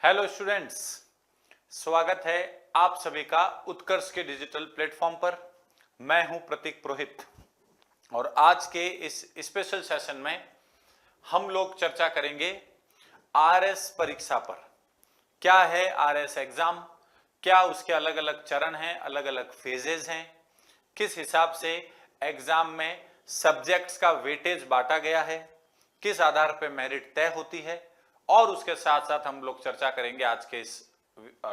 Hello students, स्वागत है आप सभी का उत्कर्ष के डिजिटल प्लेटफॉर्म पर। मैं हूं प्रतीक पुरोहित और आज के इस स्पेशल सेशन में हम लोग चर्चा करेंगे आरएस परीक्षा पर। क्या है आरएस एग्जाम, क्या उसके अलग अलग चरण हैं, अलग अलग फेजेस हैं, किस हिसाब से एग्जाम में सब्जेक्ट्स का वेटेज बांटा गया है, किस आधार पर मेरिट तय होती है, और उसके साथ साथ हम लोग चर्चा करेंगे आज के इस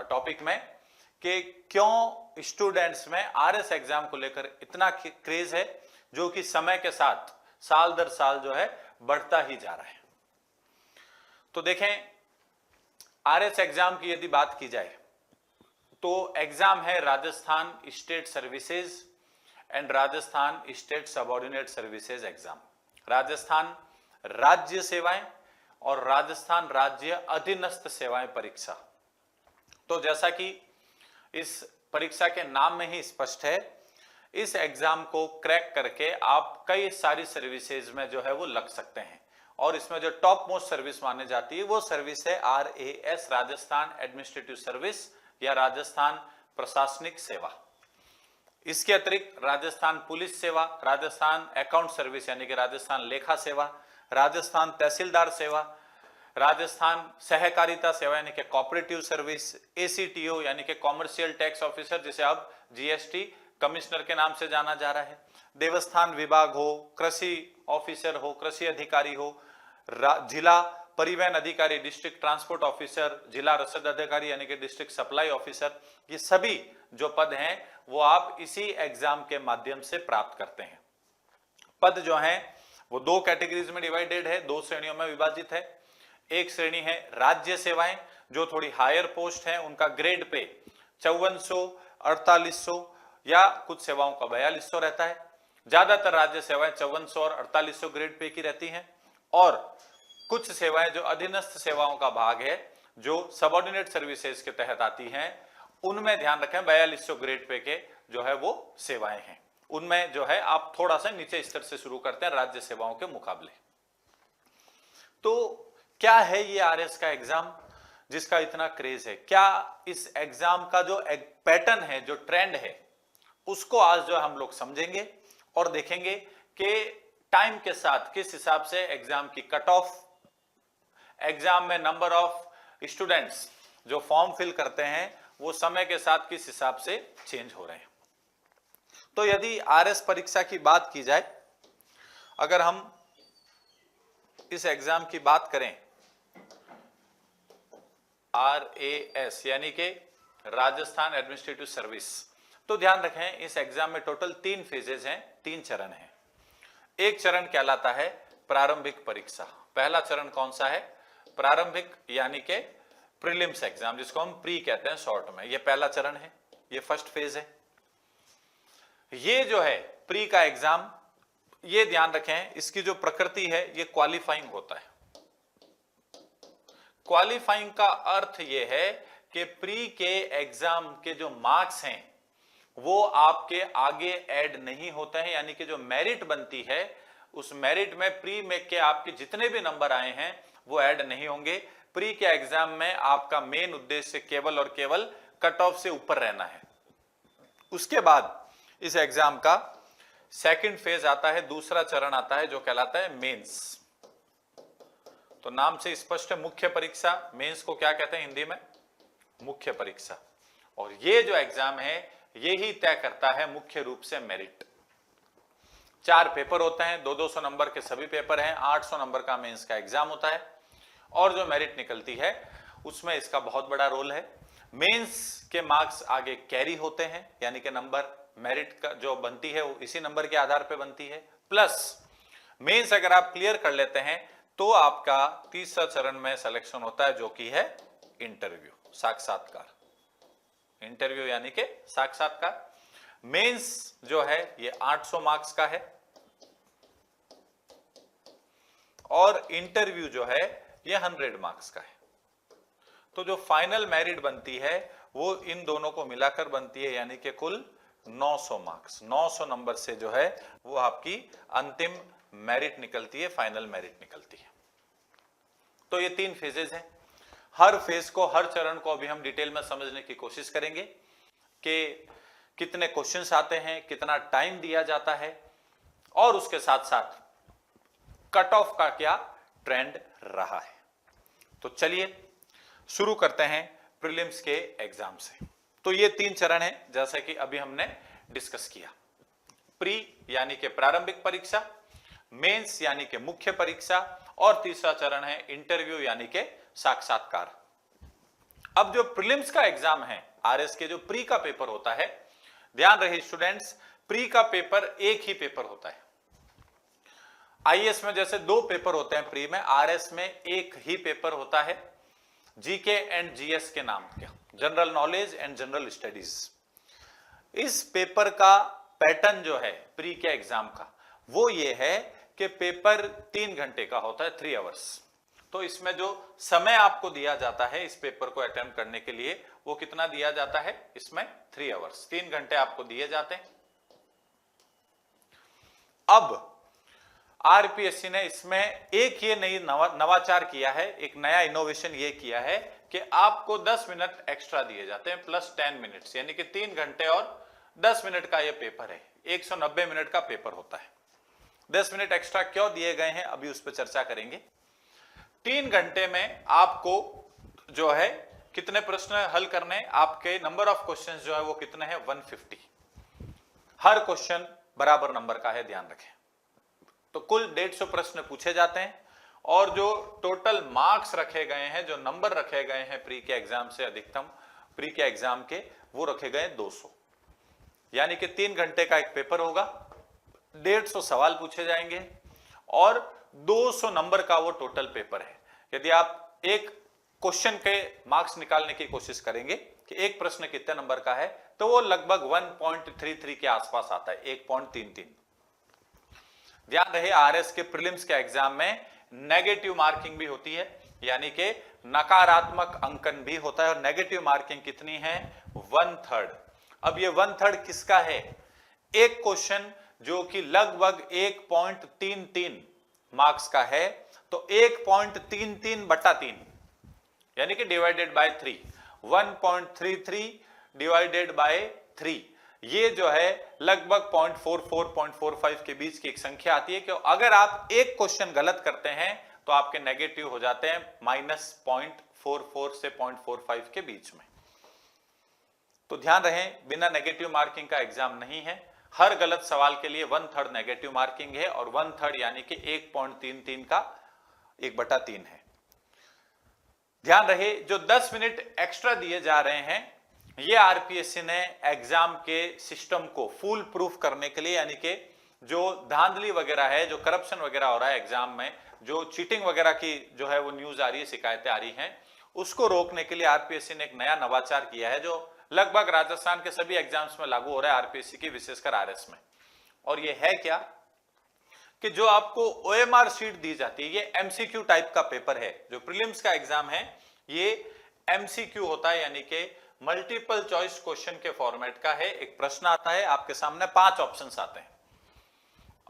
टॉपिक में कि क्यों स्टूडेंट्स में आरएस एग्जाम को लेकर इतना क्रेज है जो कि समय के साथ साल दर साल जो है बढ़ता ही जा रहा है। तो देखें, आरएस एग्जाम की यदि बात की जाए तो एग्जाम है Rajasthan state services and Rajasthan state subordinate services exam. Rajasthan राज्य सेवाएं और राजस्थान राज्य अधीनस्थ सेवाएं परीक्षा। तो जैसा कि इस परीक्षा के नाम में ही स्पष्ट है, इस एग्जाम को क्रैक करके आप कई सारी सर्विसेज में जो है वो लग सकते हैं और इसमें जो टॉप मोस्ट सर्विस मानी जाती है वो सर्विस है RAS, राजस्थान एडमिनिस्ट्रेटिव सर्विस या राजस्थान प्रशासनिक सेवा। इसके अतिरिक्त राजस्थान पुलिस सेवा, राजस्थान अकाउंट सर्विस यानी कि राजस्थान लेखा सेवा, राजस्थान तहसीलदार सेवा, राजस्थान सहकारिता सेवा यानी कि कोऑपरेटिव सर्विस, ACTO यानी कि कॉमर्शियल टैक्स ऑफिसर जिसे अब GST कमिश्नर के नाम से जाना जा रहा है, देवस्थान विभाग हो, कृषि ऑफिसर हो, कृषि अधिकारी हो, जिला परिवहन अधिकारी, डिस्ट्रिक्ट ट्रांसपोर्ट ऑफिसर, जिला रसद अधिकारी यानी कि डिस्ट्रिक्ट सप्लाई ऑफिसर, ये सभी जो पद हैं वो आप इसी एग्जाम के माध्यम से प्राप्त करते हैं। पद जो हैं वो दो कैटेगरीज में डिवाइडेड है, दो श्रेणियों में विभाजित है। एक श्रेणी है राज्य सेवाएं, जो थोड़ी हायर पोस्ट है, उनका ग्रेड पे 5400, 4800 या कुछ सेवाओं का 4200 रहता है। ज्यादातर राज्य सेवाएं 5400 और 4800 ग्रेड पे की रहती हैं और कुछ सेवाएं जो अधीनस्थ सेवाओं का भाग है, जो सबऑर्डिनेट सर्विसेज के तहत आती हैं, उनमें ध्यान रखें 4200 ग्रेड पे के जो है वो सेवाएं हैं। उनमें जो है आप थोड़ा सा नीचे स्तर से शुरू करते हैं राज्य सेवाओं के मुकाबले। तो क्या है ये आरएस का एग्जाम जिसका इतना क्रेज है? क्या इस एग्जाम का जो पैटर्न है, जो ट्रेंड है, उसको आज जो हम लोग समझेंगे और देखेंगे कि टाइम के साथ किस हिसाब से एग्जाम की कट ऑफ, एग्जाम में नंबर ऑफ स्टूडेंट्स जो फॉर्म फिल करते हैं वो समय के साथ किस हिसाब से चेंज हो रहे हैं। तो यदि आरएस परीक्षा की बात की जाए, अगर हम इस एग्जाम की बात करें, RAS यानी कि राजस्थान एडमिनिस्ट्रेटिव सर्विस, तो ध्यान रखें इस एग्जाम में टोटल 3 फेजेस हैं, 3 चरण हैं। एक चरण कहलाता है प्रारंभिक परीक्षा। पहला चरण कौन सा है? प्रारंभिक यानी कि प्रीलिम्स एग्जाम, जिसको हम प्री कहते हैं शॉर्ट में। ये पहला चरण है, ये फर्स्ट फेज है। ये जो है प्री का एग्जाम, ये ध्यान रखें इसकी जो प्रकृति है ये क्वालिफाइंग होता है। क्वालिफाइंग का अर्थ यह है कि प्री के एग्जाम के जो मार्क्स हैं वो आपके आगे ऐड नहीं होते हैं, यानी कि जो मेरिट बनती है उस मेरिट में प्री में के आपके जितने भी नंबर आए हैं वो ऐड नहीं होंगे। प्री के एग्जाम में आपका मेन उद्देश्य केवल और केवल कट ऑफ से ऊपर रहना है। उसके बाद इस एग्जाम का सेकंड फेज आता है, दूसरा चरण आता है जो कहलाता है मेंस। तो नाम से स्पष्ट है, मुख्य परीक्षा। मेंस को क्या कहते हैं हिंदी में? मुख्य परीक्षा। और ये जो एग्जाम है ये ही तय करता है मुख्य रूप से मेरिट। 4 पेपर होते हैं, 200 नंबर के सभी पेपर हैं, 800 नंबर का मेंस का एग्जाम होता है और जो मेरिट निकलती है उसमें इसका बहुत बड़ा रोल है। मेंस के मार्क्स आगे कैरी होते हैं, यानी कि नंबर मेरिट का जो बनती है वो इसी नंबर के आधार पर बनती है। प्लस मेंस अगर आप क्लियर कर लेते हैं तो आपका तीसरा चरण में सिलेक्शन होता है जो कि है इंटरव्यू, साक्षात्कार। इंटरव्यू यानी कि साक्षात्कार। मेंस जो है ये 800 मार्क्स का है और इंटरव्यू जो है ये 100 मार्क्स का है। तो जो फाइनल मेरिट बनती है वो इन दोनों को मिलाकर बनती है, यानी कि कुल 900 मार्क्स। 900 नंबर से जो है वो आपकी अंतिम मेरिट निकलती है, फाइनल मेरिट निकलती है। तो ये 3 फेजेस हैं। हर फेज को, हर चरण को अभी हम डिटेल में समझने की कोशिश करेंगे कि कितने क्वेश्चंस आते हैं, कितना टाइम दिया जाता है और उसके साथ साथ कट ऑफ का क्या ट्रेंड रहा है। तो चलिए शुरू करते हैं प्रीलिम्स के एग्जाम से। तो ये 3 चरण है जैसे कि अभी हमने डिस्कस किया। प्री यानी कि प्रारंभिक परीक्षा, मेंस यानी कि मुख्य परीक्षा और तीसरा चरण है इंटरव्यू यानी कि साक्षात्कार। अब जो प्रीलिम्स का एग्जाम है, आरएस के जो प्री का पेपर होता है, ध्यान रहे स्टूडेंट्स, प्री का पेपर एक ही पेपर होता है। आईएएस में जैसे 2 पेपर होते हैं प्री में, आरएस में एक ही पेपर होता है, जीके एंड जीएस के नाम के, general knowledge and general studies. इस पेपर का पैटर्न जो है प्री के एग्जाम का, वो ये है कि पेपर 3 घंटे का होता है, 3 आवर्स। तो इसमें जो समय आपको दिया जाता है इस पेपर को अटेम्प्ट करने के लिए, वो कितना दिया जाता है, इसमें 3 आवर्स, 3 घंटे आपको दिए जाते हैं। अब आरपीएससी ने इसमें एक ये नई नवाचार किया है, एक नया इनोवेशन ये किया है कि आपको 10 मिनट एक्स्ट्रा दिए जाते हैं, प्लस 10 मिनट्स, यानी कि 3 घंटे और 10 मिनट का ये पेपर है। 190 मिनट का पेपर होता है। 10 मिनट एक्स्ट्रा क्यों दिए गए हैं, अभी उस पर चर्चा करेंगे। 3 घंटे में आपको जो है कितने प्रश्न हल करने, आपके नंबर ऑफ क्वेश्चंस जो है वो कितने हैं, 150। हर क्वेश्चन बराबर नंबर का है, ध्यान रखें। तो कुल 150 प्रश्न पूछे जाते हैं और जो टोटल मार्क्स रखे गए हैं, जो नंबर रखे गए हैं प्री के एग्जाम से अधिकतम, प्री के एग्जाम के, वो रखे गए 200। यानी कि 3 घंटे का एक पेपर होगा, 150 सवाल पूछे जाएंगे और 200 नंबर का वो टोटल पेपर है। यदि आप एक क्वेश्चन के मार्क्स निकालने की कोशिश करेंगे कि एक प्रश्न कितने नंबर का है, तो वो लगभग 1.33 के आसपास आता है, 1.33। ध्यान रहे आरएस के प्रीलिम्स के एग्जाम में नेगेटिव मार्किंग भी होती है, यानी कि नकारात्मक अंकन भी होता है। और नेगेटिव मार्किंग कितनी है, 1/3। अब ये 1/3 किसका है, एक क्वेश्चन जो कि लगभग 1.33 मार्क्स का है, तो 1.33/3 यानी कि डिवाइडेड बाय 3, 1.33 डिवाइडेड बाय 3, ये जो है लगभग 0.44-0.45 के बीच की एक संख्या आती है कि अगर आप एक क्वेश्चन गलत करते हैं तो आपके नेगेटिव हो जाते हैं -0.44 से 0.45 के बीच में। तो ध्यान रहे, बिना नेगेटिव मार्किंग का एग्जाम नहीं है। हर गलत सवाल के लिए 1/3 नेगेटिव मार्किंग है और 1/3 यानी कि 1.33 का 1/3 है। ध्यान रहे, जो 10 मिनट एक्स्ट्रा दिए जा रहे हैं, ये आरपीएससी ने एग्जाम के सिस्टम को फुल प्रूफ करने के लिए, यानी कि जो धांधली वगैरह है, जो करप्शन वगैरह हो रहा है एग्जाम में, जो चीटिंग वगैरह की जो है वो न्यूज आ रही है, शिकायतें आ रही हैं, उसको रोकने के लिए आरपीएससी ने एक नया नवाचार किया है, जो लगभग राजस्थान के सभी एग्जाम्स में लागू हो रहा है, आरपीएससी की, विशेषकर आरएस में। और ये है क्या कि जो आपको ओएमआर शीट दी जाती है, ये एमसीक्यू टाइप का पेपर है। जो प्रीलिम्स का एग्जाम है ये एमसीक्यू होता है, यानी कि मल्टीपल चॉइस क्वेश्चन के फॉर्मेट का है। एक प्रश्न आता है, आपके सामने 5 ऑप्शंस आते हैं,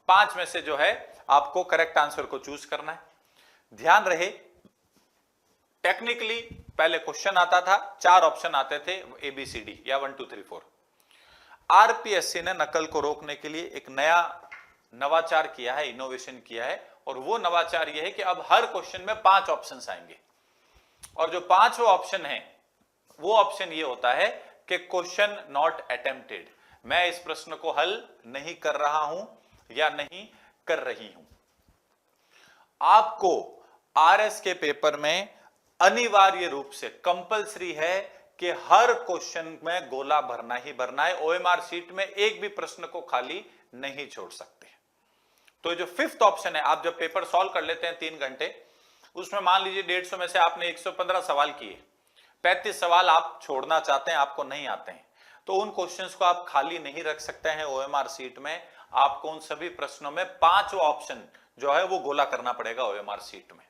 5 में से जो है आपको करेक्ट आंसर को चूज करना है। ध्यान रहे, टेक्निकली पहले क्वेश्चन आता था, 4 ऑप्शन आते थे, ABCD या 1 2 3 4। आरपीएससी ने नकल को रोकने के लिए एक नया नवाचार किया है, इनोवेशन किया है, और वो नवाचार यह है कि अब हर क्वेश्चन में 5 ऑप्शंस आएंगे और जो 5वां ऑप्शन है वो ऑप्शन ये होता है कि क्वेश्चन नॉट अटेम्प्टेड, मैं इस प्रश्न को हल नहीं कर रहा हूं या नहीं कर रही हूं। आपको आरएस के पेपर में अनिवार्य रूप से कंपलसरी है कि हर क्वेश्चन में गोला भरना ही भरना है। ओएमआर शीट में एक भी प्रश्न को खाली नहीं छोड़ सकते। तो जो 5th ऑप्शन है, आप जब पेपर सॉल्व कर लेते हैं 3 घंटे, उसमें मान लीजिए 150 में से आपने 115 सवाल किए, 35 सवाल आप छोड़ना चाहते हैं, आपको नहीं आते हैं, तो उन क्वेश्चंस को आप खाली नहीं रख सकते हैं ओएमआर शीट में। आपको उन सभी प्रश्नों में 5वां ऑप्शन जो है वो गोला करना पड़ेगा ओएमआर शीट में।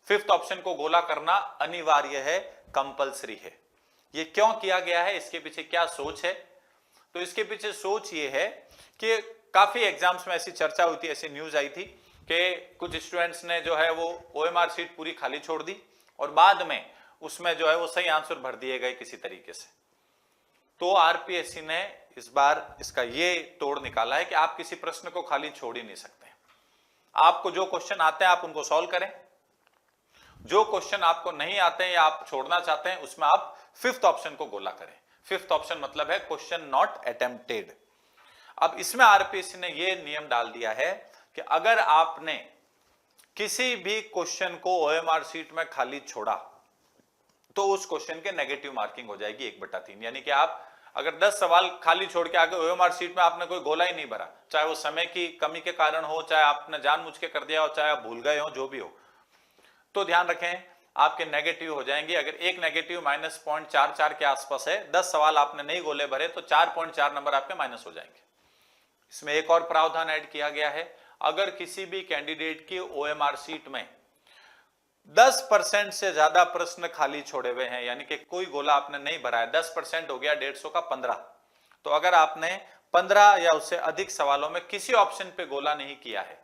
5th ऑप्शन को गोला करना अनिवार्य है, कंपलसरी है। ये क्यों किया गया है, इसके पीछे क्या सोच है? तो इसके पीछे सोच ये है कि काफी एग्जाम्स में ऐसी चर्चा हुई थी, ऐसी न्यूज आई थी कि कुछ स्टूडेंट्स ने जो है वो ओएमआर शीट पूरी खाली छोड़ दी और बाद में उसमें जो है वो सही आंसर भर दिए गए किसी तरीके से। तो आरपीएससी ने इस बार इसका ये तोड़ निकाला है कि आप किसी प्रश्न को खाली छोड़ ही नहीं सकते। आपको जो क्वेश्चन आते हैं आप उनको सॉल्व करें, जो क्वेश्चन आपको नहीं आते हैं या आप छोड़ना चाहते हैं उसमें आप फिफ्थ ऑप्शन को गोला करें। फिफ्थ ऑप्शन मतलब है क्वेश्चन नॉट अटेम्प्टेड। अब इसमें आरपीएससी ने यह नियम डाल दिया है कि अगर आपने किसी भी क्वेश्चन को ओएमआर शीट में खाली छोड़ा तो उस क्वेश्चन के नेगेटिव मार्किंग हो जाएगी 1/3। यानी कि आप अगर 10 सवाल खाली छोड़ के आगे ओएमआर शीट में आपने कोई गोला ही नहीं भरा, चाहे वो समय की कमी के कारण हो, चाहे आपने जानबूझ के कर दिया हो, चाहे आप भूल गए हो, जो भी हो, तो ध्यान रखें आपके नेगेटिव हो जाएंगे। अगर एक नेगेटिव -0.44 के आसपास है, 10 सवाल आपने नहीं गोले भरे तो 4.4 नंबर आपके माइनस हो जाएंगे। इसमें एक और प्रावधान ऐड किया गया है, अगर किसी भी कैंडिडेट की ओएमआर शीट में 10% से ज्यादा प्रश्न खाली छोड़े हुए हैं, यानी कि कोई गोला आपने नहीं भरा है, 10% हो गया 150 का 15, तो अगर आपने 15 या उससे अधिक सवालों में किसी ऑप्शन पे गोला नहीं किया है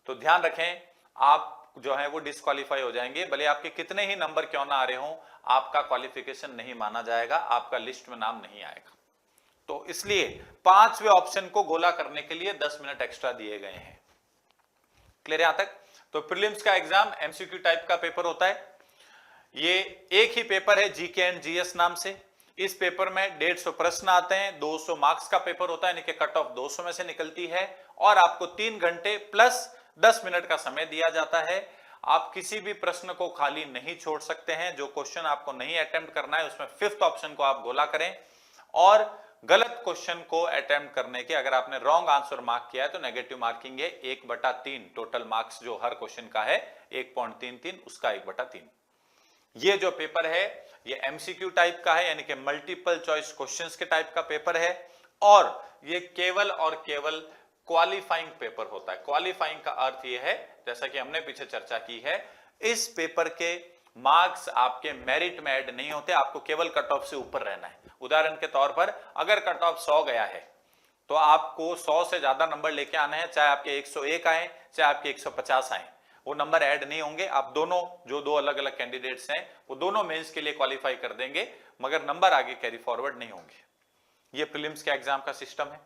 तो ध्यान रखें आप जो है वो डिस्क्वालीफाई हो जाएंगे। भले आपके कितने ही नंबर क्यों ना आ रहे हो, आपका क्वालिफिकेशन नहीं माना जाएगा, आपका लिस्ट में नाम नहीं आएगा। तो इसलिए 5वें ऑप्शन को गोला करने के लिए 10 मिनट एक्स्ट्रा दिए गए हैं। क्लियर यहां तक? तो प्रीलिम्स का एग्जाम एमसीक्यू टाइप का पेपर होता है। ये एक ही पेपर है जीके एंड जीएस नाम से। इस पेपर में 150 प्रश्न आते हैं, 200 मार्क्स का पेपर होता है, यानी कि कट ऑफ 200 में से निकलती है और आपको 3 घंटे प्लस 10 मिनट का समय दिया जाता है। आप किसी भी प्रश्न को खाली नहीं छोड़ सकते हैं। जो क्वेश्चन आपको नहीं अटेम्प्ट करना है उसमें फिफ्थ ऑप्शन को आप गोला करें और गलत क्वेश्चन को अटेम्प्ट करने के अगर आपने रॉन्ग आंसर मार्क किया है तो नेगेटिव मार्किंग है 1/3। टोटल मार्क्स जो हर क्वेश्चन का है 1.33, उसका 1/3। ये जो पेपर है ये एमसीक्यू टाइप का है, यानी कि मल्टीपल चॉइस क्वेश्चंस के टाइप का पेपर है और ये केवल और केवल क्वालिफाइंग पेपर होता है। क्वालिफाइंग का अर्थ ये है, जैसा कि हमने पीछे चर्चा की है, इस पेपर के मार्क्स आपके मेरिट में ऐड नहीं होते, आपको केवल कट ऑफ से ऊपर रहना है। उदाहरण के तौर पर अगर कट ऑफ 100 गया है तो आपको 100 से ज्यादा नंबर लेके आने हैं, चाहे आपके 101 आए चाहे आपके 150 आए, वो नंबर ऐड नहीं होंगे। आप दोनों जो दो अलग अलग कैंडिडेट्स हैं वो दोनों मेंस के लिए क्वालिफाई कर देंगे, मगर नंबर आगे कैरी फॉरवर्ड नहीं होंगे। ये प्रीलिम्स के एग्जाम का सिस्टम है।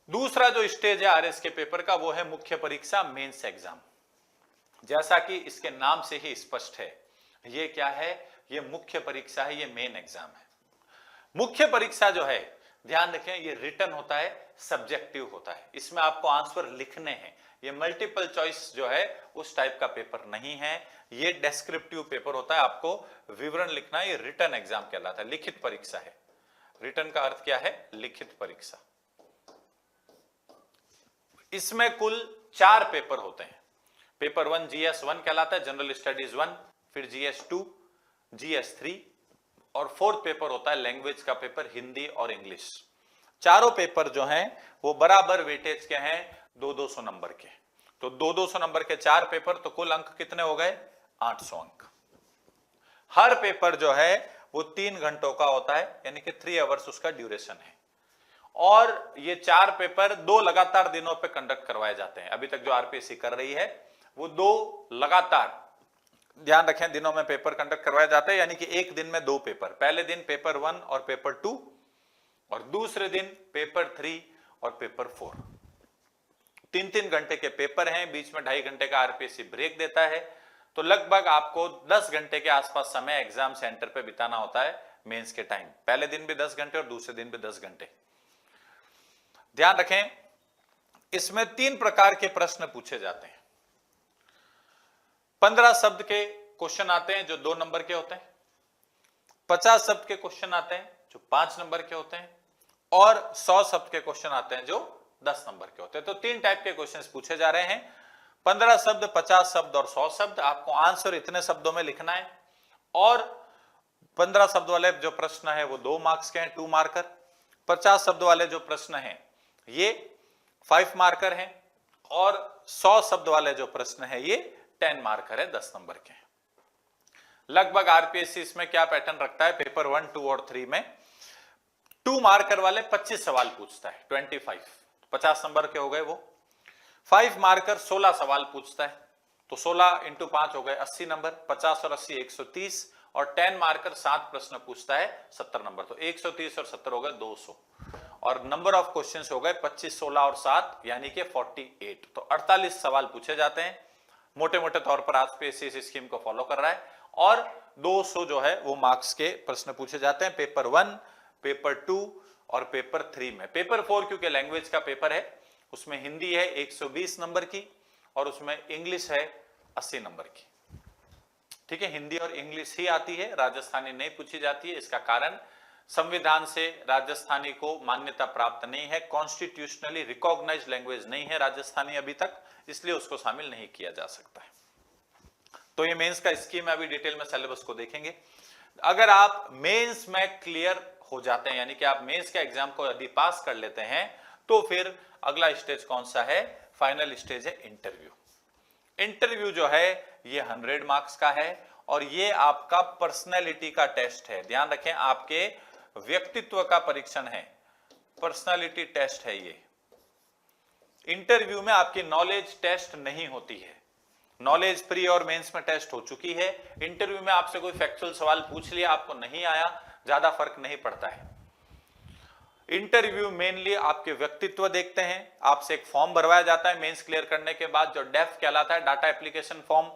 दूसरा जो स्टेज है आरएस के पेपर का वो है मुख्य परीक्षा, मेंस एग्जाम। जैसा कि इसके नाम से ही स्पष्ट है, ये क्या है, ये मुख्य परीक्षा है, ये मेन एग्जाम है। मुख्य परीक्षा जो है ध्यान रखें ये रिटन होता है, सब्जेक्टिव होता है, इसमें आपको आंसर लिखने हैं। ये मल्टीपल चॉइस जो है उस टाइप का पेपर नहीं है, ये डेस्क्रिप्टिव पेपर होता है, आपको विवरण लिखना है। ये रिटन एग्जाम कहलाता है, लिखित परीक्षा है। रिटन का अर्थ क्या है, लिखित परीक्षा। इसमें कुल 4 पेपर होते हैं। पेपर 1 जीएस 1 कहलाता है, जनरल स्टडीज 1, फिर जीएस 2, जीएस 3 और 4th पेपर होता है लैंग्वेज का पेपर, हिंदी और इंग्लिश। चारों पेपर जो हैं वो बराबर वेटेज के हैं, 200-200 नंबर के। तो 200-200 नंबर के 4 पेपर, तो कुल अंक कितने हो गए, 800 अंक। हर पेपर जो है वो 3 घंटों का होता है, यानी कि 3 आवर्स उसका ड्यूरेशन है। और ये 4 पेपर 2 लगातार दिनों पे कंडक्ट करवाए जाते हैं। अभी तक जो आरपीएससी कर रही है वो 2 लगातार, ध्यान रखें, दिनों में पेपर कंडक्ट करवाए जाते हैं, यानी कि एक दिन में 2 पेपर। पहले दिन पेपर 1 और पेपर 2 और दूसरे दिन पेपर 3 और पेपर 4। 3-3 घंटे के पेपर हैं, बीच में 2.5 घंटे का आरपीएससी ब्रेक देता है। तो लगभग आपको 10 घंटे के आसपास समय एग्जाम सेंटर पे बिताना होता है मेंस के टाइम। पहले दिन भी 10 घंटे और दूसरे दिन भी 10 घंटे। ध्यान रखें इसमें 3 प्रकार के प्रश्न पूछे जाते हैं। 15 शब्द के क्वेश्चन आते हैं जो 2 नंबर के होते हैं, 50 शब्द के क्वेश्चन आते हैं जो 5 नंबर के होते हैं और 100 शब्द के क्वेश्चन आते हैं जो 10 नंबर के होते हैं। तो 3 टाइप के क्वेश्चंस पूछे जा रहे हैं, 15 शब्द, 50 शब्द और 100 शब्द। आपको आंसर इतने शब्दों में लिखना है और 15 शब्द वाले जो प्रश्न है वो 2 मार्क्स के हैं, 2 मार्कर। 50 शब्द वाले जो प्रश्न हैं ये 5 मार्कर हैं और 100 शब्द वाले जो प्रश्न है ये 10 मार्कर है, 10 नंबर के। लगभग आरपीएससी इसमें क्या पैटर्न रखता है, पेपर 1, 2 और 3 में 2 मार्कर वाले 25 सवाल पूछता है, 25, 50 नंबर के हो गए वो। 5 मार्कर 16 सवाल पूछता है, तो 16 इंटू 5 हो गए 80 नंबर, 50 और 80 130, और 10 मार्कर 7 प्रश्न पूछता है 70 नंबर, तो 130 और 70 हो गए 200, और नंबर ऑफ क्वेश्चंस हो गए 25, 16 और 7 यानी कि 48। तो 48 सवाल पूछे जाते हैं मोटे मोटे तौर पर। आज पे इस स्कीम को फॉलो कर रहा है, और 200 जो है वो मार्क्स के प्रश्न पूछे जाते हैं पेपर 1, पेपर 2 और पेपर 3 में। पेपर 4 क्योंकि लैंग्वेज का पेपर है, उसमें हिंदी है 120 नंबर की, और उसमें इंग्लिश है 80 नंबर की। ठीक है, हिंदी और इंग्लिश ही आती है, राजस्थानी नहीं पूछी जाती है। इसका कारण संविधान से राजस्थानी को मान्यता प्राप्त नहीं है, कॉन्स्टिट्यूशनली रिकॉग्नाइज्ड लैंग्वेज नहीं है राजस्थानी अभी तक, इसलिए उसको शामिल नहीं किया जा सकता है। तो ये मेंस का स्कीम है, अभी डिटेल में सिलेबस को देखेंगे। अगर आप मेंस में क्लियर हो जाते हैं, यानी कि आप मेंस के एग्जाम को यदि पास कर लेते हैं, तो फिर अगला स्टेज कौन सा है? फाइनल स्टेज है इंटरव्यू। इंटरव्यू जो है ये 100 मार्क्स का है, और ये आपका पर्सनैलिटी का टेस्ट है। ध्यान रखें, आपके व्यक्तित्व का परीक्षण है, पर्सनैलिटी टेस्ट है ये। इंटरव्यू में आपकी नॉलेज टेस्ट नहीं होती है, नॉलेज प्री और मेंस में टेस्ट हो चुकी है। इंटरव्यू में आपसे कोई फैक्चुअल सवाल पूछ लिया, आपको नहीं आया, ज्यादा फर्क नहीं पड़ता है। इंटरव्यू मेनली आपके व्यक्तित्व देखते हैं। आपसे एक फॉर्म भरवाया जाता है मेंस क्लियर करने के बाद, जो डेफ कहलाता है, डाटा एप्लीकेशन फॉर्म,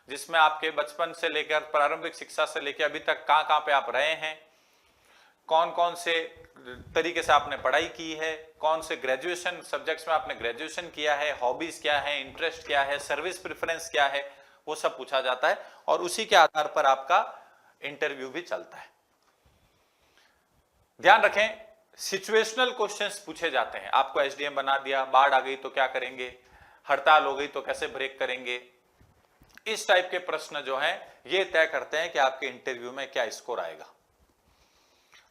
जिसमें आपके बचपन से लेकर प्रारंभिक शिक्षा से लेकर अभी तक कहां पे आप रहे हैं, कौन कौन से तरीके से आपने पढ़ाई की है, कौन से ग्रेजुएशन सब्जेक्ट्स में आपने ग्रेजुएशन किया है, हॉबीज क्या है, इंटरेस्ट क्या है, सर्विस प्रेफरेंस क्या है, वो सब पूछा जाता है, और उसी के आधार पर आपका इंटरव्यू भी चलता है। ध्यान रखें, सिचुएशनल क्वेश्चंस पूछे जाते हैं। आपको एसडीएम बना दिया, बाढ़ आ गई तो क्या करेंगे, हड़ताल हो गई तो कैसे ब्रेक करेंगे, इस टाइप के प्रश्न जो हैं ये तय करते हैं कि आपके इंटरव्यू में क्या स्कोर आएगा।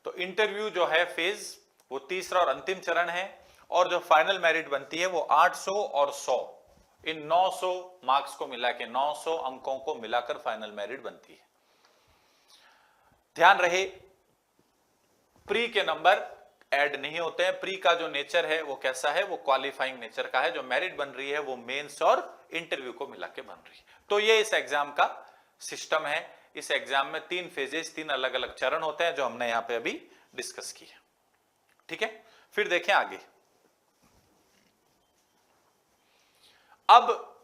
तो इंटरव्यू जो है फेज, वो तीसरा और अंतिम चरण है, और जो फाइनल मेरिट बनती है वो 800 और 100, इन 900 मार्क्स को मिला के 900 अंकों को मिलाकर फाइनल मेरिट बनती है। ध्यान रहे, प्री के नंबर ऐड नहीं होते हैं। प्री का जो नेचर है वो कैसा है? वो क्वालिफाइंग नेचर का है। जो मेरिट बन रही है वो मेंस और इंटरव्यू को मिला के बन रही है। तो ये इस एग्जाम का सिस्टम है। इस एग्जाम में 3 फेजेस, 3 अलग अलग चरण होते हैं, जो हमने यहां पे अभी डिस्कस किए। ठीक है, फिर देखें आगे। अब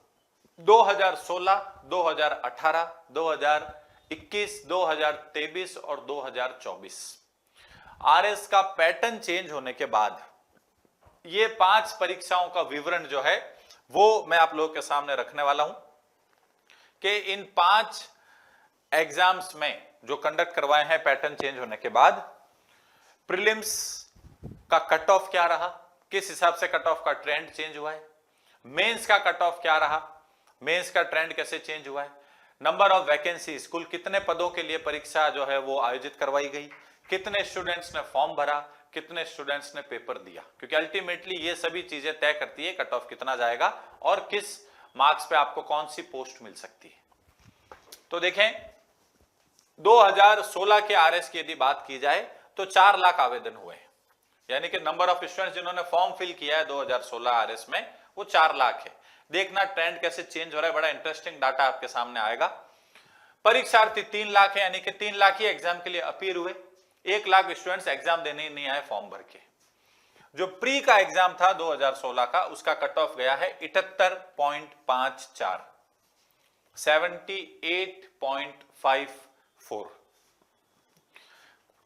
2016, 2018, 2021, 2023 और 2024 आरएस का पैटर्न चेंज होने के बाद ये 5 परीक्षाओं का विवरण जो है वो मैं आप लोगों के सामने रखने वाला हूं कि इन 5 एग्जाम्स में जो कंडक्ट करवाए हैं पैटर्न चेंज होने के बाद, प्रीलिम्स का कट ऑफ क्या रहा, किस हिसाब से कट ऑफ का ट्रेंड चेंज हुआ है, मेंस का कट ऑफ क्या रहा, मेंस का ट्रेंड कैसे चेंज हुआ है, नंबर ऑफ वैकेंसीज, कुल कितने पदों के लिए परीक्षा जो है वो आयोजित करवाई गई, कितने स्टूडेंट्स ने फॉर्म भरा, कितने स्टूडेंट्स ने पेपर दिया, क्योंकि अल्टीमेटली ये सभी चीजें तय करती है कट ऑफ कितना जाएगा और किस मार्क्स पे आपको कौन सी पोस्ट मिल सकती है। तो देखें, 2016 के आरएस की यदि बात की जाए तो 4 लाख आवेदन हुए हैं, यानी कि नंबर ऑफ स्टूडेंट्स जिन्होंने फॉर्म फिल किया है 2016 आरएस में वो 4 लाख है। देखना ट्रेंड कैसे चेंज हो रहा है, बड़ा इंटरेस्टिंग डाटा आपके सामने आएगा। परीक्षार्थी 3 लाख है, यानी कि 3 लाख ही एग्जाम के लिए अपीयर हुए, 1 लाख स्टूडेंट्स एग्जाम देने नहीं आए फॉर्म भर के। जो प्री का एग्जाम था 2016 का, उसका कट ऑफ गया है 78.54, 78.54।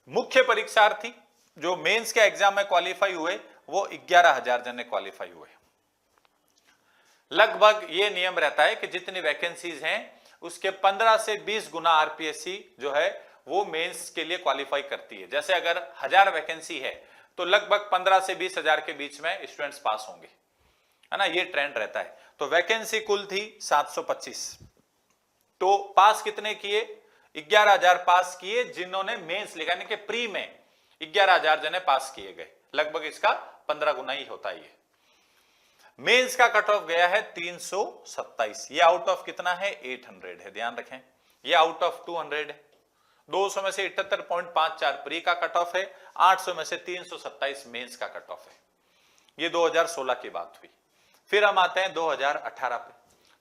मुख्य परीक्षार्थी जो मेंस के एग्जाम में क्वालिफाई हुए वो 11,000 जने क्वालिफाई हुए। लगभग ये नियम रहता है कि जितनी वैकेंसीज हैं उसके 15 से 20 गुना आरपीएससी जो है वो मेंस के लिए क्वालिफाई करती है। जैसे अगर 1000 वैकेंसी है तो लगभग 15 से 20,000 के बीच में स्टूडेंट्स पास होंगे, है ना, ये ट्रेंड रहता है। तो वैकेंसी कुल थी 725, तो पास कितने किए? 11,000 पास किए जिन्होंने मेंस लिखा, यानी कि प्री में 11,000 जने पास किए गए, लगभग इसका 15 गुना ही होता है। मेंस का कट ऑफ गया है 327, ये आउट ऑफ कितना है? 800 है। ध्यान रखें, ये आउट ऑफ 200 है। 200 में से 78.54 प्री का कट ऑफ है, 800 में से 327 मेंस का कट ऑफ है। ये 2016 की बात हुई। फिर हम आते हैं 2018 पे।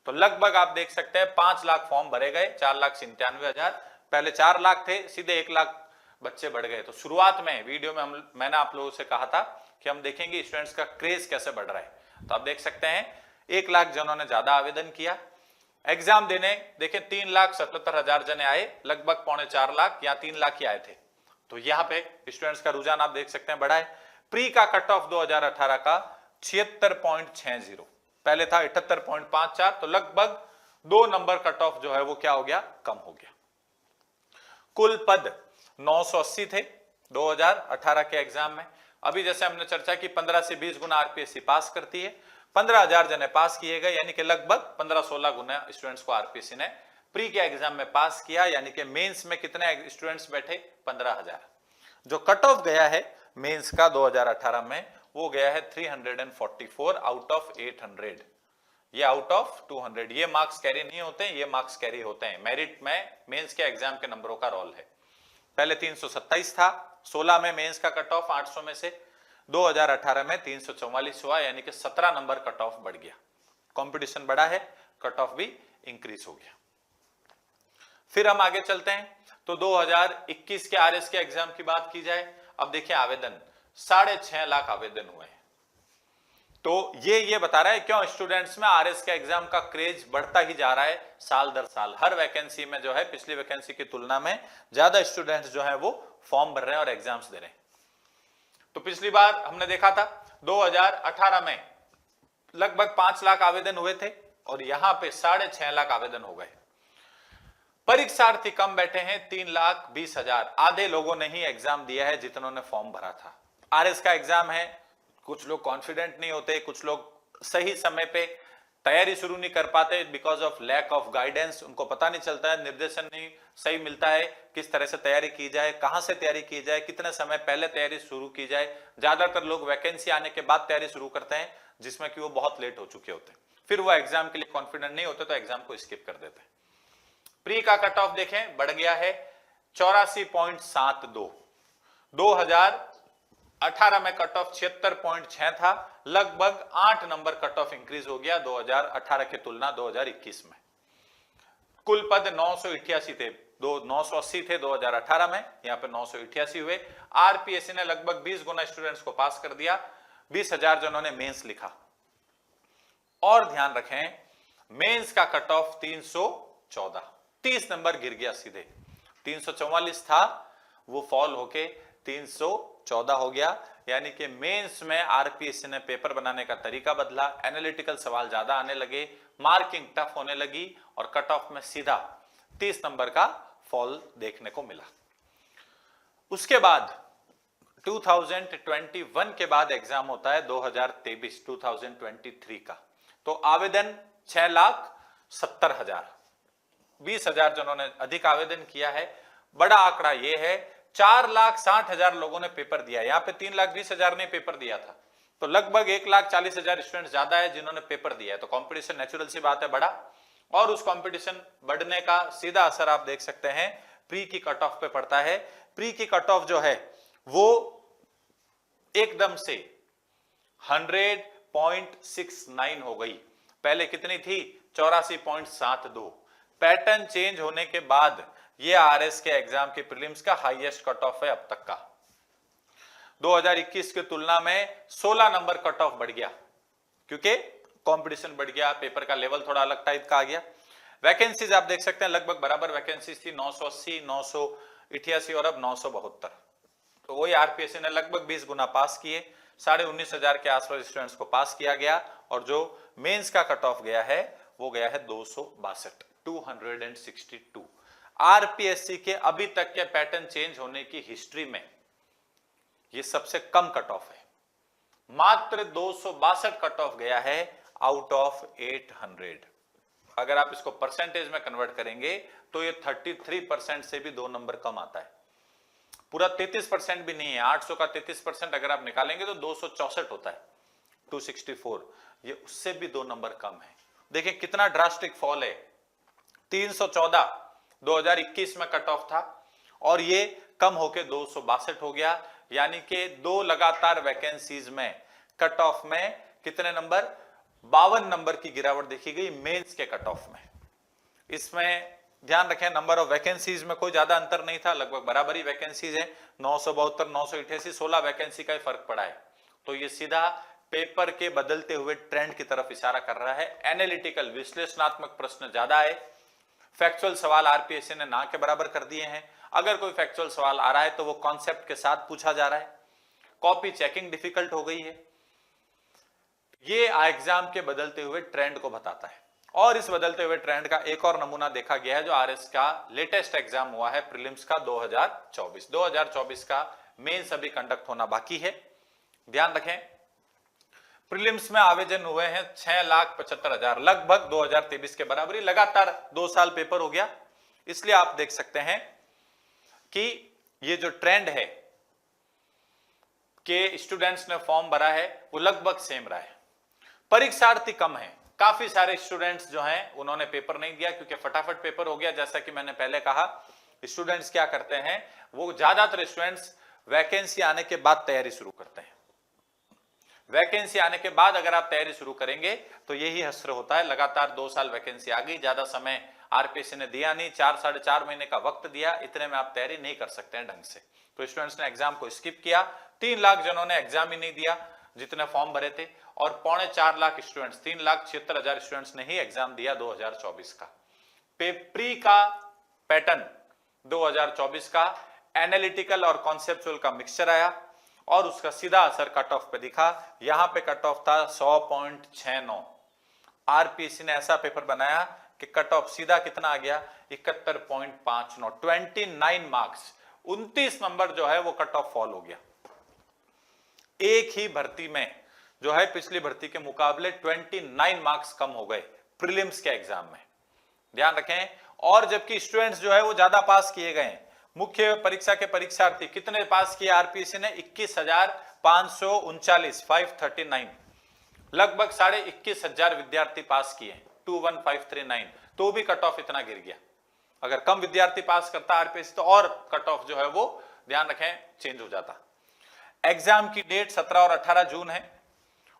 तो लगभग आप देख सकते हैं 5 लाख फॉर्म भरे गए, 4,97,000। पहले 4 लाख थे, सीधे 1 लाख बच्चे बढ़ गए। तो शुरुआत में वीडियो में मैंने आप लोगों से कहा था कि हम देखेंगे स्टूडेंट्स का क्रेज कैसे बढ़ रहा है। तो आप देख सकते हैं 1 लाख जनों ने ज्यादा आवेदन किया एग्जाम देने। देखें 3,77,000 जने आए, लगभग 3.25 लाख या 3 लाख ही आए थे। तो यहाँ पे स्टूडेंट्स का रुझान आप देख सकते हैं बढ़ा है। प्री का कट ऑफ 2018 का 76.60, पहले था 78.54, तो लगभग 2 नंबर कट ऑफ जो है वो क्या हो गया, कम हो गया। कुल पद 980 थे 2018 के एग्जाम में। अभी जैसे हमने चर्चा की 15 से 20 गुना आरपीएससी पास करती है, 15,000 जने पास किए गए, यानी कि लगभग 15-16 गुना स्टूडेंट्स को आरपीएससी ने प्री के एग्जाम में पास किया। यानी कि मेंस में कितने स्टूडेंट्स बैठे, 15,000। जो कट ऑफ गया है मेंस का 2018 में वो गया है 344 आउट ऑफ 800, ये आउट ऑफ 200। ये मार्क्स कैरी नहीं होते, ये मार्क्स कैरी होते हैं। मेरिट में मेंस के एग्जाम के नंबरों का रोल है। पहले 327 था 16 में मेंस का कट ऑफ 800 में से, 2018 में 344 हुआ, यानी कि 17 नंबर कट ऑफ बढ़ गया। कंपटीशन बढ़ा है, कट ऑफ भी इंक्रीज हो गया। फिर हम आगे चलते हैं तो 2021 के आरएस के एग्जाम की बात की जाए। अब देखिए आवेदन 6.5 लाख आवेदन हुए हैं। तो ये बता रहा है क्यों स्टूडेंट्स में आरएस के एग्जाम का क्रेज बढ़ता ही जा रहा है साल दर साल। हर वैकेंसी में जो है पिछली वैकेंसी की तुलना में ज्यादा स्टूडेंट्स जो है वो फॉर्म भर रहे हैं और एग्जाम्स दे रहे हैं। तो पिछली बार हमने देखा था 2018 में लगभग 5 लाख आवेदन हुए थे और यहां पे 6.5 लाख आवेदन हो गए। परीक्षार्थी कम बैठे हैं 3,20,000। आधे लोगों ने ही एग्जाम दिया है जितनों ने फॉर्म भरा था। आरएस का एग्जाम है, कुछ लोग कॉन्फिडेंट नहीं होते, कुछ लोग सही समय पे तैयारी शुरू नहीं कर पाते because of lack of guidance. उनको पता नहीं चलता है, निर्देशन नहीं सही मिलता है, किस तरह से तैयारी की जाए, कहां से तैयारी की जाए, कितने समय पहले तैयारी शुरू की जाए। ज्यादातर लोग वैकेंसी आने के बाद तैयारी शुरू करते हैं जिसमें कि वो बहुत लेट हो चुके होते हैं। फिर वो एग्जाम के लिए कॉन्फिडेंट नहीं होते तो एग्जाम को स्किप कर देते हैं। प्री का कट ऑफ देखें बढ़ गया है 84.72। 2018 में कट ऑफ 76.6 था, लगभग 8 नंबर कट ऑफ इंक्रीज हो गया 2018 की तुलना 2021 में। कुल पद 988 थे, 980 थे 2018 में, यहां पे 988 हुए। आरपीएससी ने लगभग 20 गुना स्टूडेंट्स को पास कर दिया, 20,000 जनों ने मेंस लिखा। और ध्यान रखें मेंस का कट ऑफ 314, 30 नंबर गिर गया सीधे। 344 था वो फॉल होके 314 हो गया। यानी कि मेंस में आरपीएससी ने पेपर बनाने का तरीका बदला, एनालिटिकल सवाल ज्यादा आने लगे, मार्किंग टफ होने लगी और कट ऑफ में सीधा 30 नंबर का फॉल देखने को मिला। उसके बाद 2021 के बाद एग्जाम होता है 2023 का। तो आवेदन 6,70,000, 20,000 जनों ने अधिक आवेदन किया है। बड़ा आंकड़ा यह है 4,60,000 लोगों ने पेपर दिया। यहां पे 3,20,000 ने पेपर दिया था, तो लगभग 1,40,000 स्टूडेंट ज्यादा है जिन्होंने पेपर दिया है। तो कंपटीशन नेचुरल सी बात है बढ़ा, और उस कंपटीशन बढ़ने का सीधा असर आप देख सकते हैं प्री की कट ऑफ पे पड़ता है। प्री की कट ऑफ जो है वो एकदम से 100.69 हो गई। पहले कितनी थी 84.72। पैटर्न चेंज होने के बाद ये आरएस के एग्जाम के प्रीलिम्स का हाईएस्ट कट ऑफ है अब तक का। 2021 की तुलना में 16 नंबर कट ऑफ बढ़ गया क्योंकि कंपटीशन बढ़ गया, पेपर का लेवल थोड़ा अलग टाइप का आ गया। वैकेंसीज आप देख सकते हैं लगभग बराबर वैकेंसीज थी, 980, 988 और अब 972। तो वही आरपीएससी ने लगभग 20 गुना पास किए, 19,500 के आसपास स्टूडेंट्स को पास किया गया। और जो मेंस का कट ऑफ गया है वो गया है 262। आरपीएससी के अभी तक के पैटर्न चेंज होने की हिस्ट्री में ये सबसे कम कट ऑफ है। मात्र 262 कट ऑफ गया है आउट ऑफ 800। अगर आप इसको परसेंटेज में कन्वर्ट करेंगे तो ये 33% से भी 2 नंबर कम आता है। पूरा 33% भी नहीं है। 800 का 33% अगर आप निकालेंगे तो 264 होता है, 264। ये उससे भी 2 नंबर कम है। देखिए कितना ड्रास्टिक फॉल है। 314 2021 में कट ऑफ था और ये कम होके 262 हो गया। यानी कि 2 लगातार वैकेंसीज में कट ऑफ में कितने नंबर 52 नंबर की गिरावट देखी गई मेंस के कट ऑफ में। इसमें ध्यान रखें नंबर ऑफ वैकेंसीज में कोई ज्यादा अंतर नहीं था, लगभग बराबर ही वैकेंसीज है, 972 988, 16 वैकेंसी का ही फर्क पड़ा है। तो ये सीधा पेपर के बदलते हुए ट्रेंड की तरफ इशारा कर रहा है। एनालिटिकल विश्लेषणात्मक प्रश्न ज्यादा है, फैक्चुअल सवाल आरपीएससी ने ना के बराबर कर दिए हैं। अगर कोई फैक्चुअल सवाल आ रहा है तो वो कॉन्सेप्ट के साथ पूछा जा रहा है। कॉपी चेकिंग डिफिकल्ट हो गई है। ये एग्जाम के बदलते हुए ट्रेंड को बताता है। और इस बदलते हुए ट्रेंड का एक और नमूना देखा गया है जो आरएस का लेटेस्ट एग्जाम हुआ है प्रीलिम्स का 2024 का मेंस अभी कंडक्ट होना बाकी है। ध्यान रखें प्रीलिम्स में आवेदन हुए हैं 6,75,000, लगभग 2023 के बराबर ही, लगातार 2 साल पेपर हो गया। इसलिए आप देख सकते हैं कि ये जो ट्रेंड है कि स्टूडेंट्स ने फॉर्म भरा है वो लगभग सेम रहा है। परीक्षार्थी कम है, काफी सारे स्टूडेंट्स जो हैं उन्होंने पेपर नहीं दिया क्योंकि फटाफट पेपर हो गया। जैसा कि मैंने पहले कहा स्टूडेंट्स क्या करते हैं, वो ज्यादातर स्टूडेंट्स वैकेंसी आने के बाद तैयारी शुरू करते हैं। वैकेंसी आने के बाद अगर आप तैयारी शुरू करेंगे तो यही हश्र होता है। लगातार 2 साल वैकेंसी आ गई, ज्यादा समय आरपीएससी ने दिया नहीं, 4 साढ़े 4 महीने का वक्त दिया, इतने में आप तैयारी नहीं कर सकते हैं ढंग से। तो स्टूडेंट्स ने एग्जाम को स्किप किया। 3 लाख जनों ने एग्जाम ही नहीं दिया जितने फॉर्म भरे थे, और 3.25 लाख स्टूडेंट्स, 3,76,000 स्टूडेंट्स ने ही एग्जाम दिया 2024 का। प्री का पैटर्न 2024 का एनालिटिकल और कॉन्सेप्चुअल का मिक्सचर आया और उसका सीधा असर कट ऑफ पे दिखा। यहां पे कट ऑफ था 100.69। आरपीएससी ने ऐसा पेपर बनाया कि कट ऑफ सीधा कितना आ गया, 71.59, 29 मार्क्स, 29 नंबर जो है वो कट ऑफ फॉल हो गया। एक ही भर्ती में जो है पिछली भर्ती के मुकाबले 29 मार्क्स कम हो गए प्रीलिम्स के एग्जाम में। ध्यान रखें, और जबकि स्टूडेंट्स जो है वो ज्यादा पास किए गए। मुख्य परीक्षा के परीक्षार्थी कितने पास किए आरपीएससी ने, 21,539, 539, लगभग 21,500 विद्यार्थी पास किए, 21,539, तो भी कट ऑफ इतना गिर गया। अगर कम विद्यार्थी पास करता आरपीएससी तो और कट ऑफ जो है वो ध्यान रखें चेंज हो जाता। एग्जाम की डेट 17 और 18 जून है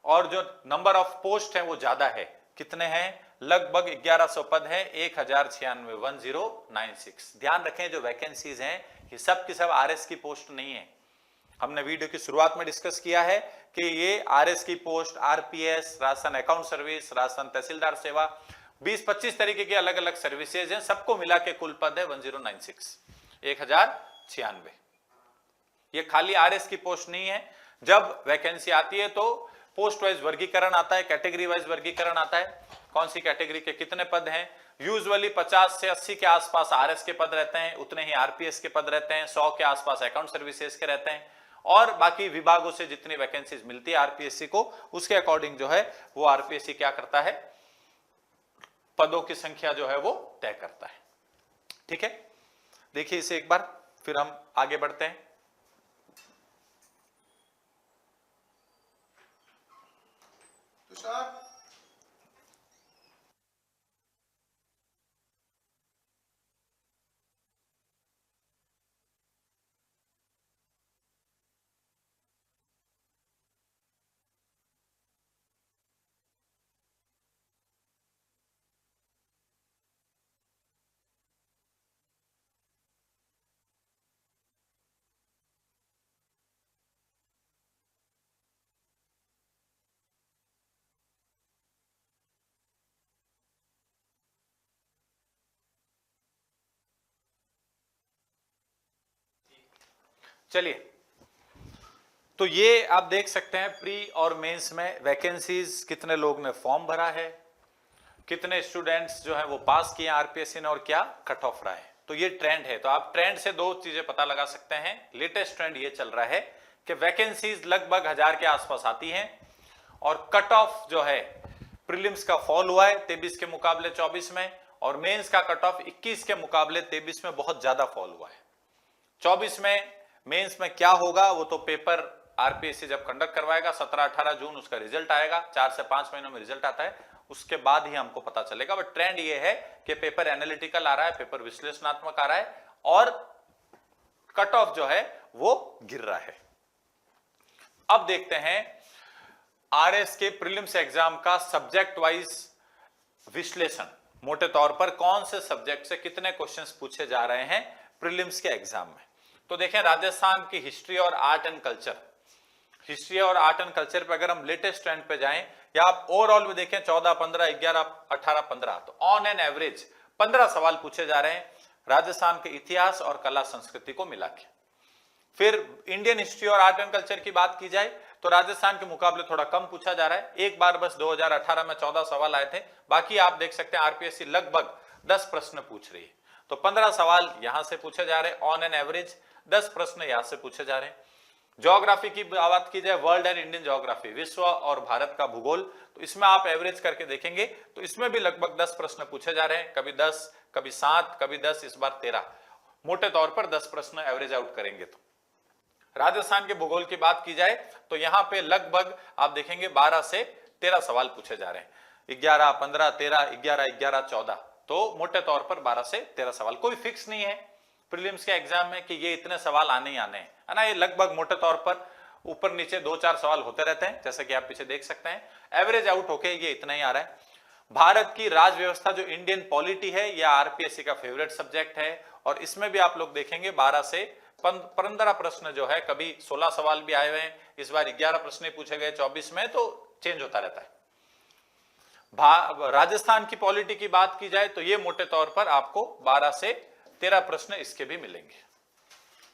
और जो नंबर ऑफ पोस्ट है वो ज्यादा है। कितने हैं, लगभग 1100 पद है, 1096, 1096। ध्यान रखें जो वैकेंसीज हैं ये सब की सब आरएस की पोस्ट नहीं है। हमने वीडियो की शुरुआत में डिस्कस किया है कि ये आरएस की post, RPS, ration account service, ration tehsildar सेवा, 20-25 तरीके की अलग अलग सर्विसेज हैं, सबको मिला के कुल पद है 1096, 1096। ये खाली आरएस की पोस्ट नहीं है। जब वैकेंसी आती है तो पोस्ट वाइज वर्गीकरण आता है, कैटेगरी वाइज वर्गीकरण आता है, कौन सी कैटेगरी के कितने पद हैं। यूजुअली 50 से 80 के आसपास आरएस के पद रहते हैं, उतने ही आरपीएस के पद रहते हैं, 100 के आसपास अकाउंट सर्विसेज के रहते हैं, और बाकी विभागों से जितनी वैकेंसीज मिलती है आरपीएससी को उसके अकॉर्डिंग जो है वो आरपीएससी क्या करता है, पदों की संख्या जो है वो तय करता है। ठीक है, देखिए इसे एक बार, फिर हम आगे बढ़ते हैं। तुषार, चलिए, तो ये आप देख सकते हैं प्री और मेंस में वैकेंसीज, कितने लोग ने फॉर्म भरा है, कितने स्टूडेंट्स जो है वो पास किए आरपीएससी ने, और क्या कट ऑफ रहा है। तो ये ट्रेंड है। तो आप ट्रेंड से 2 चीजें पता लगा सकते हैं। लेटेस्ट ट्रेंड ये चल रहा है कि वैकेंसीज लगभग 1000 के आसपास आती हैं और कट ऑफ जो है प्रीलिम्स का फॉल हुआ है 23 के मुकाबले 24 में, और मेंस का कट ऑफ 21 के मुकाबले 23 में बहुत ज्यादा फॉल हुआ है। 24 में मेंस में क्या होगा वो तो पेपर आरपीएससी जब कंडक्ट करवाएगा 17-18 जून उसका रिजल्ट आएगा, 4 से 5 महीनों में रिजल्ट आता है, उसके बाद ही हमको पता चलेगा। बट ट्रेंड ये है कि पेपर एनालिटिकल आ रहा है, पेपर विश्लेषणात्मक आ रहा है और कट ऑफ जो है वो गिर रहा है। अब देखते हैं आरएस के प्रीलिम्स एग्जाम का सब्जेक्ट वाइज विश्लेषण, मोटे तौर पर कौन से सब्जेक्ट से कितने क्वेश्चंस पूछे जा रहे हैं प्रीलिम्स के एग्जाम में। तो देखें राजस्थान की हिस्ट्री और आर्ट एंड कल्चर, हिस्ट्री और आर्ट एंड कल्चर पे अगर हम लेटेस्ट ट्रेंड पे जाएं या आप ओवरऑल में देखें 14, 15, 11, 18, 15, तो ऑन एन एवरेज 15 सवाल पूछे जा रहे हैं राजस्थान के इतिहास और कला संस्कृति को मिला के। फिर इंडियन हिस्ट्री और आर्ट एंड कल्चर की बात की जाए तो राजस्थान के मुकाबले थोड़ा कम पूछा जा रहा है। एक बार बस 2018 में 14 सवाल आए थे, बाकी आप देख सकते हैं आरपीएससी लगभग 10 प्रश्न पूछ रही है। तो 15 सवाल यहां से पूछे जा रहे हैं ऑन एन एवरेज, 10 प्रश्न यहां से पूछे जा रहे हैं। ज्योग्राफी की बात की जाए, वर्ल्ड एंड इंडियन ज्योग्राफी, विश्व और भारत का भूगोल, तो इसमें आप एवरेज करके देखेंगे तो इसमें भी लगभग 10 प्रश्न पूछे जा रहे हैं, कभी 10, कभी 7, कभी 10, इस बार 13, मोटे तौर पर 10 प्रश्न एवरेज आउट करेंगे। तो राजस्थान के भूगोल की बात की जाए तो यहां पे लगभग आप देखेंगे 12 से 13 सवाल पूछे जा रहे हैं, 11, 15, 13, 11, 11, 14, तो मोटे तौर पर 12 से 13 सवाल। कोई फिक्स नहीं है प्रीलिम्स के एग्जाम में कि ये इतने सवाल आने ही आने हैं, है ना। ये लगभग मोटे तौर पर ऊपर नीचे 2-4 सवाल होते रहते हैं, जैसे कि आप पीछे देख सकते हैं। एवरेज आउट होके ये इतना ही आ रहा है। भारत की राज व्यवस्था जो इंडियन पॉलिटी है, यह आरपीएससी का फेवरेट सब्जेक्ट है और इसमें भी आप लोग देखेंगे 12 से 15 प्रश्न जो है, कभी 16 सवाल भी आए हुए हैं, इस बार 11 प्रश्न पूछे गए 24 में, तो चेंज होता रहता है। राजस्थान की पॉलिटी की बात की जाए तो ये मोटे तौर पर आपको 12 से 13 प्रश्न इसके भी मिलेंगे,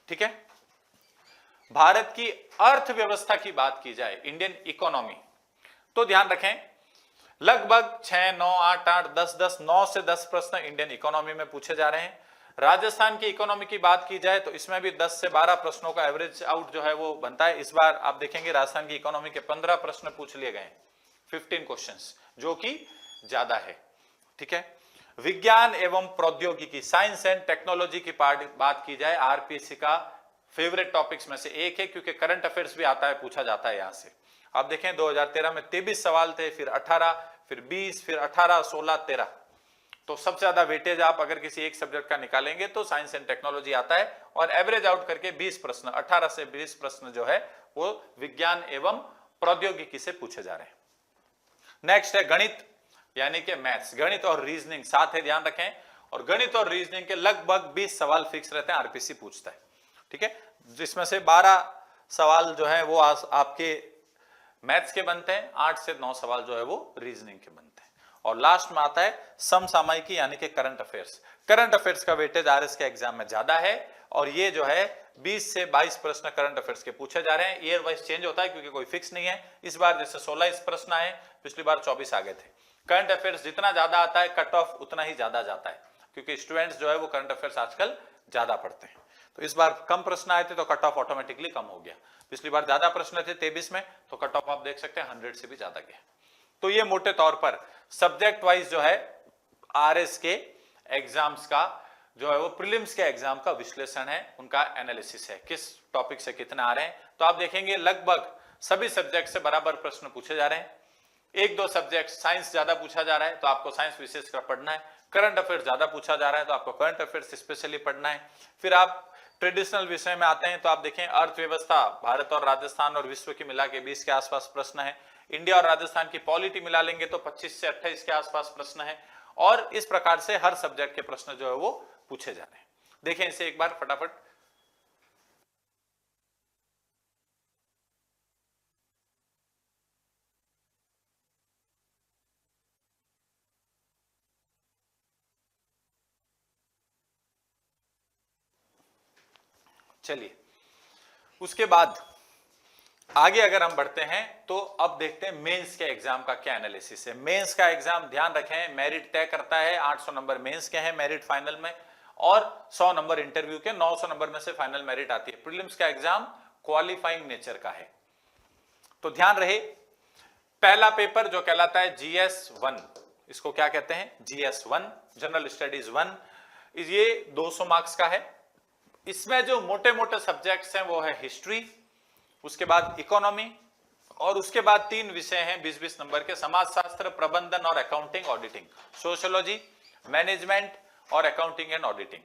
ठीक है। भारत की अर्थव्यवस्था की बात की जाए, इंडियन इकोनॉमी, तो ध्यान रखें लगभग 6, 9, 8, 8, 10, 10, 9 से 10 प्रश्न इंडियन इकोनॉमी में पूछे जा रहे हैं। राजस्थान की इकोनॉमी की बात की जाए तो इसमें भी 10 से 12 प्रश्नों का एवरेज आउट जो है वो बनता है। इस बार आप देखेंगे राजस्थान की इकोनॉमी के 15 प्रश्न पूछ लिए गए, 15 क्वेश्चंस, जो कि ज्यादा है, ठीक है। विज्ञान एवं प्रौद्योगिकी, साइंस एंड टेक्नोलॉजी की बात की जाए, आरपीएससी का फेवरेट टॉपिक्स में से एक है, क्योंकि करंट अफेयर्स भी आता है, पूछा जाता है यहां से। आप देखें 2013 में 23 सवाल थे, फिर 18, फिर 20, फिर 18, 16, 13, तो सबसे ज्यादा वेटेज आप अगर किसी एक सब्जेक्ट का निकालेंगे तो साइंस एंड टेक्नोलॉजी आता है और एवरेज आउट करके 20 प्रश्न, 18 से 20 प्रश्न जो है वो विज्ञान एवं प्रौद्योगिकी से पूछे जा रहे हैं। नेक्स्ट है गणित, यानी कि मैथ्स, गणित और रीजनिंग साथ है, ध्यान रखें। और गणित और रीजनिंग के लगभग 20 सवाल फिक्स रहते हैं, आरपीएससी पूछता है, ठीक है। जिसमें से 12 सवाल जो है वो आपके मैथ्स के बनते हैं, 8 से 9 सवाल जो है वो रीजनिंग के बनते हैं। और लास्ट में आता है समसामयिकी, यानी कि करंट अफेयर्स। करंट अफेयर्स का वेटेज आरएस के एग्जाम में ज्यादा है और ये जो है 20 से 22 प्रश्न करंट अफेयर्स के पूछे जा रहे हैं। ईयर वाइज चेंज होता है क्योंकि कोई फिक्स नहीं है। इस बार जैसे 16 प्रश्न आए, पिछली बार 24 आ गए थे। करंट अफेयर्स जितना ज्यादा आता है कट ऑफ उतना ही ज्यादा जाता है, क्योंकि स्टूडेंट्स जो है वो करंट अफेयर्स आजकल ज्यादा पढ़ते हैं। तो इस बार कम प्रश्न आए थे तो कट ऑफ ऑटोमेटिकली कम हो गया। पिछली बार ज्यादा प्रश्न थे 23 में, तो कट ऑफ आप देख सकते हैं 100 से भी ज्यादा गया। तो ये मोटे तौर पर सब्जेक्ट वाइज जो है आरएस के एग्जाम्स का जो है वो प्रीलिम्स के एग्जाम का विश्लेषण है, उनका एनालिसिस है, किस टॉपिक से कितने आ रहे हैं। तो आप देखेंगे लगभग सभी सब्जेक्ट से बराबर प्रश्न पूछे जा रहे हैं। 1-2 सब्जेक्ट साइंस ज्यादा पूछा जा रहा है तो आपको साइंस विशेषकर पढ़ना है। करंट अफेयर्स ज्यादा पूछा जा रहा है तो आपको करंट अफेयर्स स्पेशली पढ़ना है। फिर आप ट्रेडिशनल विषय में आते हैं तो आप देखें अर्थव्यवस्था, भारत और राजस्थान और विश्व की मिला के 20 के आसपास प्रश्न है। इंडिया और राजस्थान की पॉलिटी मिला लेंगे तो 25 से 28 के आसपास प्रश्न है। और इस प्रकार से हर सब्जेक्ट के प्रश्न जो है वो पूछे जा रहे हैं। देखें इसे एक बार फटाफट। चलिए उसके बाद आगे अगर हम बढ़ते हैं तो अब देखते हैं मेंस के एग्जाम का क्या एनालिसिस है। मेंस का एग्जाम ध्यान रखें मेरिट तय करता है। 800 नंबर मेंस के हैं मेरिट फाइनल में और 100 नंबर इंटरव्यू के, 900 नंबर में से फाइनल मेरिट आती है। प्रीलिम्स का एग्जाम क्वालिफाइंग नेचर का है। तो ध्यान रहे पहला पेपर जो कहलाता है GS1, इसको क्या कहते हैं GS1, जनरल स्टडीज 1, ये 200 मार्क्स का है। इसमें जो मोटे मोटे सब्जेक्ट्स हैं वो है हिस्ट्री, उसके बाद इकोनॉमी और उसके बाद 3 विषय हैं 20-20 नंबर के, समाजशास्त्र, प्रबंधन और अकाउंटिंग ऑडिटिंग, सोशियोलॉजी, मैनेजमेंट और अकाउंटिंग एंड ऑडिटिंग।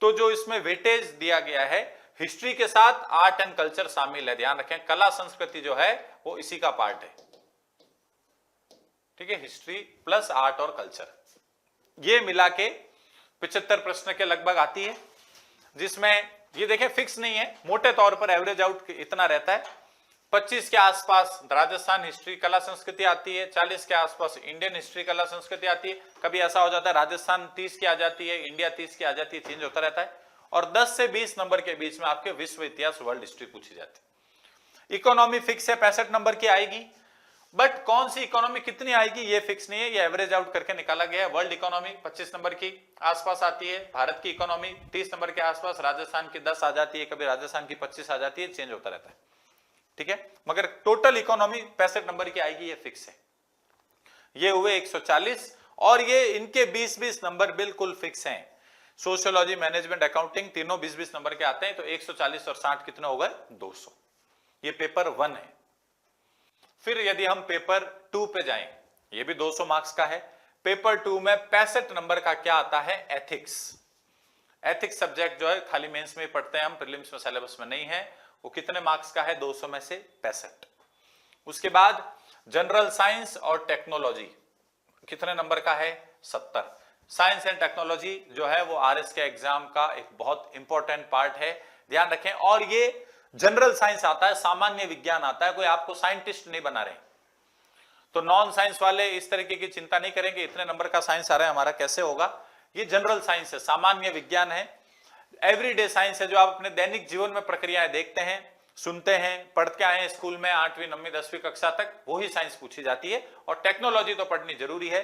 तो जो इसमें वेटेज दिया गया है, हिस्ट्री के साथ आर्ट एंड कल्चर शामिल है। ध्यान रखें कला संस्कृति जो है वो इसी का पार्ट है। ठीक है, हिस्ट्री प्लस आर्ट और कल्चर, ये मिला के 75 प्रश्न के लगभग आती है, जिसमें ये देखें फिक्स नहीं है, मोटे तौर पर एवरेज आउट इतना रहता है। 25 के आसपास राजस्थान हिस्ट्री कला संस्कृति आती है, 40 के आसपास इंडियन हिस्ट्री कला संस्कृति आती है। कभी ऐसा हो जाता है राजस्थान 30 की आ जाती है, इंडिया 30 की आ जाती है, चेंज होता रहता है। और 10 से 20 नंबर के बीच में आपके विश्व इतिहास वर्ल्ड हिस्ट्री पूछी जाती है। इकोनॉमी फिक्स है, 65 नंबर की आएगी, बट कौन सी इकोनॉमी कितनी आएगी ये फिक्स नहीं है, ये एवरेज आउट करके निकाला गया है। वर्ल्ड इकोनॉमी 25 नंबर की आसपास आती है, भारत की इकोनॉमी 30 नंबर के आसपास, राजस्थान की 10 आ जाती है, कभी राजस्थान की 25 आ जाती है, चेंज होता रहता है, ठीक है। मगर टोटल इकोनॉमी 65 नंबर की आएगी, ये फिक्स है। ये हुए 140, और ये इनके 20-20 नंबर बिल्कुल फिक्स हैं। सोशियोलॉजी, मैनेजमेंट, अकाउंटिंग तीनों 20-20 नंबर के आते हैं, तो 140 और 60 कितने हो गए, 200। ये पेपर 1 है। फिर यदि हम पेपर 2 पे जाएं, ये भी 200 मार्क्स का है। पेपर 2 में 65 नंबर का क्या आता है, एथिक्स। एथिक्स सब्जेक्ट जो है खाली मेंस में पढ़ते हैं हम, प्रीलिम्स में सिलेबस में नहीं है। वो कितने मार्क्स का है, 200 में से 65। उसके बाद जनरल साइंस और टेक्नोलॉजी कितने नंबर का है, 70। साइंस एंड टेक्नोलॉजी जो है वो आरएस के एग्जाम का एक बहुत इंपॉर्टेंट पार्ट है, ध्यान रखें। और ये जनरल साइंस आता है, सामान्य विज्ञान आता है, कोई आपको साइंटिस्ट नहीं बना रहे। तो नॉन साइंस वाले इस तरीके की चिंता नहीं करेंगे इतने नंबर का साइंस आ रहा है हमारा, कैसे होगा। ये जनरल साइंस है, सामान्य विज्ञान है, एवरीडे साइंस है, जो आप अपने दैनिक जीवन में प्रक्रियाएं देखते हैं, सुनते हैं, पढ़ के आए हैं स्कूल में 8वीं 9वीं 10वीं कक्षा तक, वही साइंस पूछी जाती है। और टेक्नोलॉजी तो पढ़नी जरूरी है।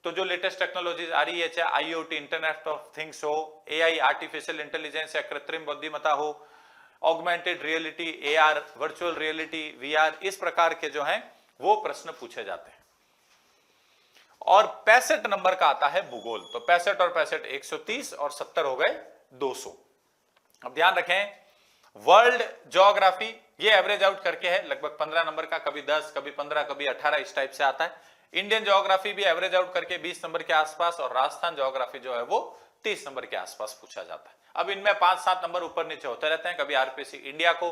तो जो लेटेस्ट टेक्नोलॉजी आ रही है, चाहे आईओटी, इंटरनेट ऑफ थिंग्स हो, एआई, आर्टिफिशियल इंटेलिजेंस या कृत्रिम बुद्धिमत्ता हो, augmented reality, AR, virtual reality, VR, इस प्रकार के जो हैं वो प्रश्न पूछे जाते हैं। और 65 नंबर का आता है भूगोल। तो 65 और 65 130 और 70 हो गए 200। अब ध्यान रखें, वर्ल्ड ज्योग्राफी ये एवरेज आउट करके है लगभग 15 नंबर का, कभी 10, कभी 15, कभी 18, इस टाइप से आता है। इंडियन ज्योग्राफी भी एवरेज आउट करके 20 नंबर के आसपास, और राजस्थान ज्योग्राफी जो है वो 30 नंबर के आसपास पूछा जाता है। अब इनमें 5-7 नंबर ऊपर नीचे होते रहते हैं। कभी आरपीसी इंडिया को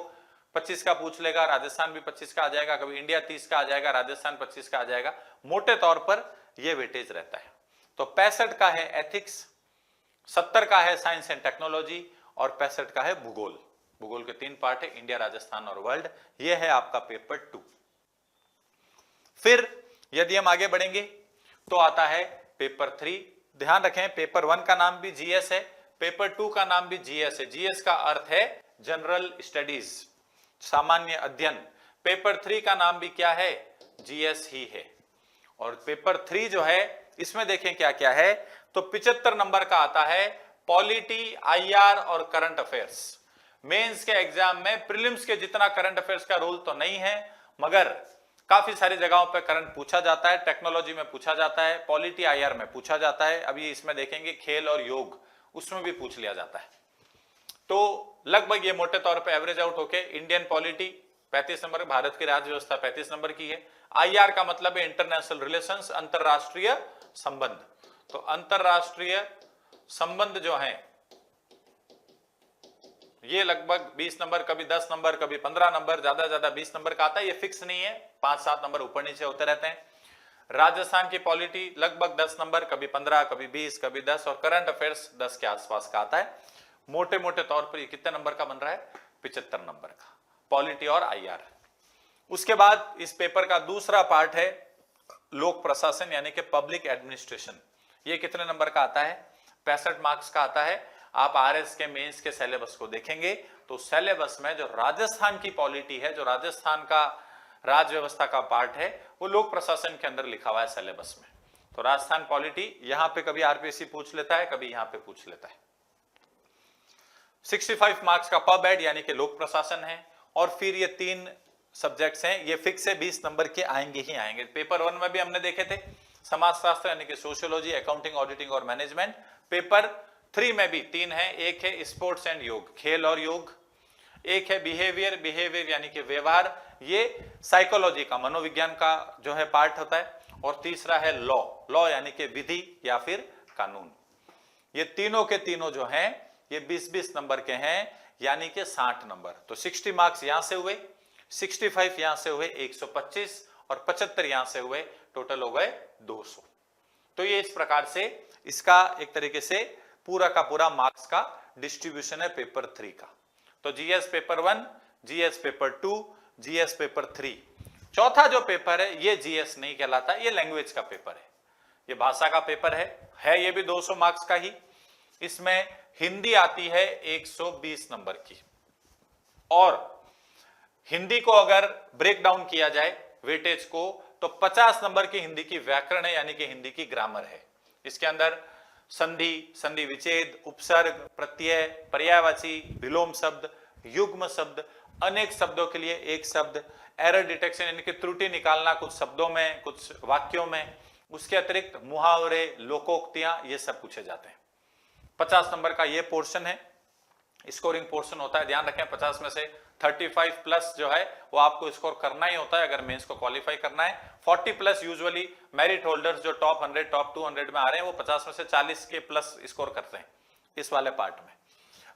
25 का पूछ लेगा, राजस्थान भी 25 का आ जाएगा, कभी इंडिया 30 का आ जाएगा, राजस्थान 25 का आ जाएगा। मोटे तौर पर यह वेटेज रहता है। तो 65 का है एथिक्स, 70 का है साइंस एंड टेक्नोलॉजी, और 65 का है भूगोल। भूगोल के 3 पार्ट है, इंडिया, राजस्थान और वर्ल्ड। यह है आपका पेपर 2। फिर यदि हम आगे बढ़ेंगे तो आता है पेपर 3। ध्यान रखें, पेपर 1 का नाम भी जीएस है, पेपर 2 का नाम भी जीएस है। जीएस का अर्थ है जनरल स्टडीज, सामान्य अध्ययन। पेपर 3 का नाम भी क्या है, जीएस ही है। और पेपर 3 जो है इसमें देखें क्या क्या है, तो 75 नंबर का आता है पॉलिटी, आईआर और करंट अफेयर्स। मेंस के एग्जाम में प्रीलिम्स के जितना करंट अफेयर्स का रोल तो नहीं है, मगर काफी सारी जगहों पर करंट पूछा जाता है। टेक्नोलॉजी में पूछा जाता है, पॉलिटी, आईआर में पूछा जाता है। अभी इसमें देखेंगे खेल और योग, उसमें भी पूछ लिया जाता है। तो लगभग ये मोटे तौर पे एवरेज आउट होके इंडियन पॉलिटी 35 नंबर, भारत की राज्य व्यवस्था 35 नंबर की है। आईआर का मतलब है इंटरनेशनल रिलेशंस, अंतरराष्ट्रीय संबंध। तो अंतरराष्ट्रीय संबंध जो है ये लगभग 20 नंबर, कभी 10 नंबर, कभी 15 नंबर, ज्यादा 20 नंबर का आता है। ये फिक्स नहीं है, 5-7 नंबर ऊपर नीचे होते रहते हैं। राजस्थान की पॉलिटी लगभग 10 नंबर, कभी 15, कभी 20, कभी 10, और करंट अफेयर्स 10 के आसपास का आता है। मोटे मोटे तौर पर ये कितने नंबर का बन रहा है, 75 नंबर का, पॉलिटी और आईआर। उसके बाद इस पेपर का दूसरा पार्ट है लोक प्रशासन, यानी कि पब्लिक एडमिनिस्ट्रेशन। ये कितने नंबर का आता है, 65 मार्क्स का आता है। आप आरएस के मेंस के सिलेबस को देखेंगे तो सिलेबस में जो राजस्थान की पॉलिटी है, जो राजस्थान का राज्य व्यवस्था का पार्ट है, वो लोक प्रशासन के अंदर लिखा हुआ है सिलेबस में। तो राजस्थान पॉलिटी यहां पे कभी आरपीएससी पूछ लेता है, कभी यहां पे पूछ लेता है। 65 मार्क्स का पब एड यानी कि लोक प्रशासन है। और फिर ये 3 सब्जेक्ट्स हैं, ये फिक्स है, 20 नंबर के आएंगे ही आएंगे। पेपर 1 में भी हमने देखे थे समाजशास्त्र यानी कि सोशियोलॉजी, अकाउंटिंग, ऑडिटिंग और मैनेजमेंट। पेपर 3 में भी 3 है, एक है स्पोर्ट्स एंड योग, खेल और योग। एक है बिहेवियर यानी कि व्यवहार, ये साइकोलॉजी का, मनोविज्ञान का जो है पार्ट होता है। और तीसरा है लॉ यानी कि विधि या फिर कानून। ये तीनों के तीनों जो हैं ये 20-20 नंबर के हैं, यानी कि 60 नंबर। तो 60 मार्क्स यहां से हुए, 65 यहां से हुए 125, और 75 यहां से हुए, टोटल हो गए 200। तो ये इस प्रकार से इसका एक तरीके से पूरा का पूरा मार्क्स का डिस्ट्रीब्यूशन है पेपर 3 का। तो GS paper 1, GS paper 2, GS paper 3। चौथा जो पेपर है ये जीएस नहीं कहलाता, ये लैंग्वेज का पेपर है, ये भाषा का पेपर है ये भी 200 मार्क्स का ही। इसमें हिंदी आती है 120 नंबर की, और हिंदी को अगर ब्रेक डाउन किया जाए वेटेज को तो 50 नंबर की हिंदी की व्याकरण है, यानी कि हिंदी की ग्रामर है। इसके अंदर संधि, संधि विच्छेद, उपसर्ग, प्रत्यय, पर्यायवाची, विलोम शब्द, युग्म शब्द, अनेक शब्दों के लिए एक शब्द, एरर डिटेक्शन यानी कि त्रुटि निकालना कुछ शब्दों में, कुछ वाक्यों में, उसके अतिरिक्त मुहावरे, लोकोक्तियां, ये सब पूछे जाते हैं। 50 नंबर का ये पोर्शन है, स्कोरिंग पोर्शन होता है। ध्यान रखें 50 में से 35 प्लस जो है वो आपको स्कोर करना ही होता है अगर मेंस को क्वालिफाई करना है। 40 प्लस यूजुअली मेरिट होल्डर्स जो टॉप 100 टॉप 200 में आ रहे हैं वो 50 में से 40 के प्लस स्कोर करते हैं इस वाले पार्ट में।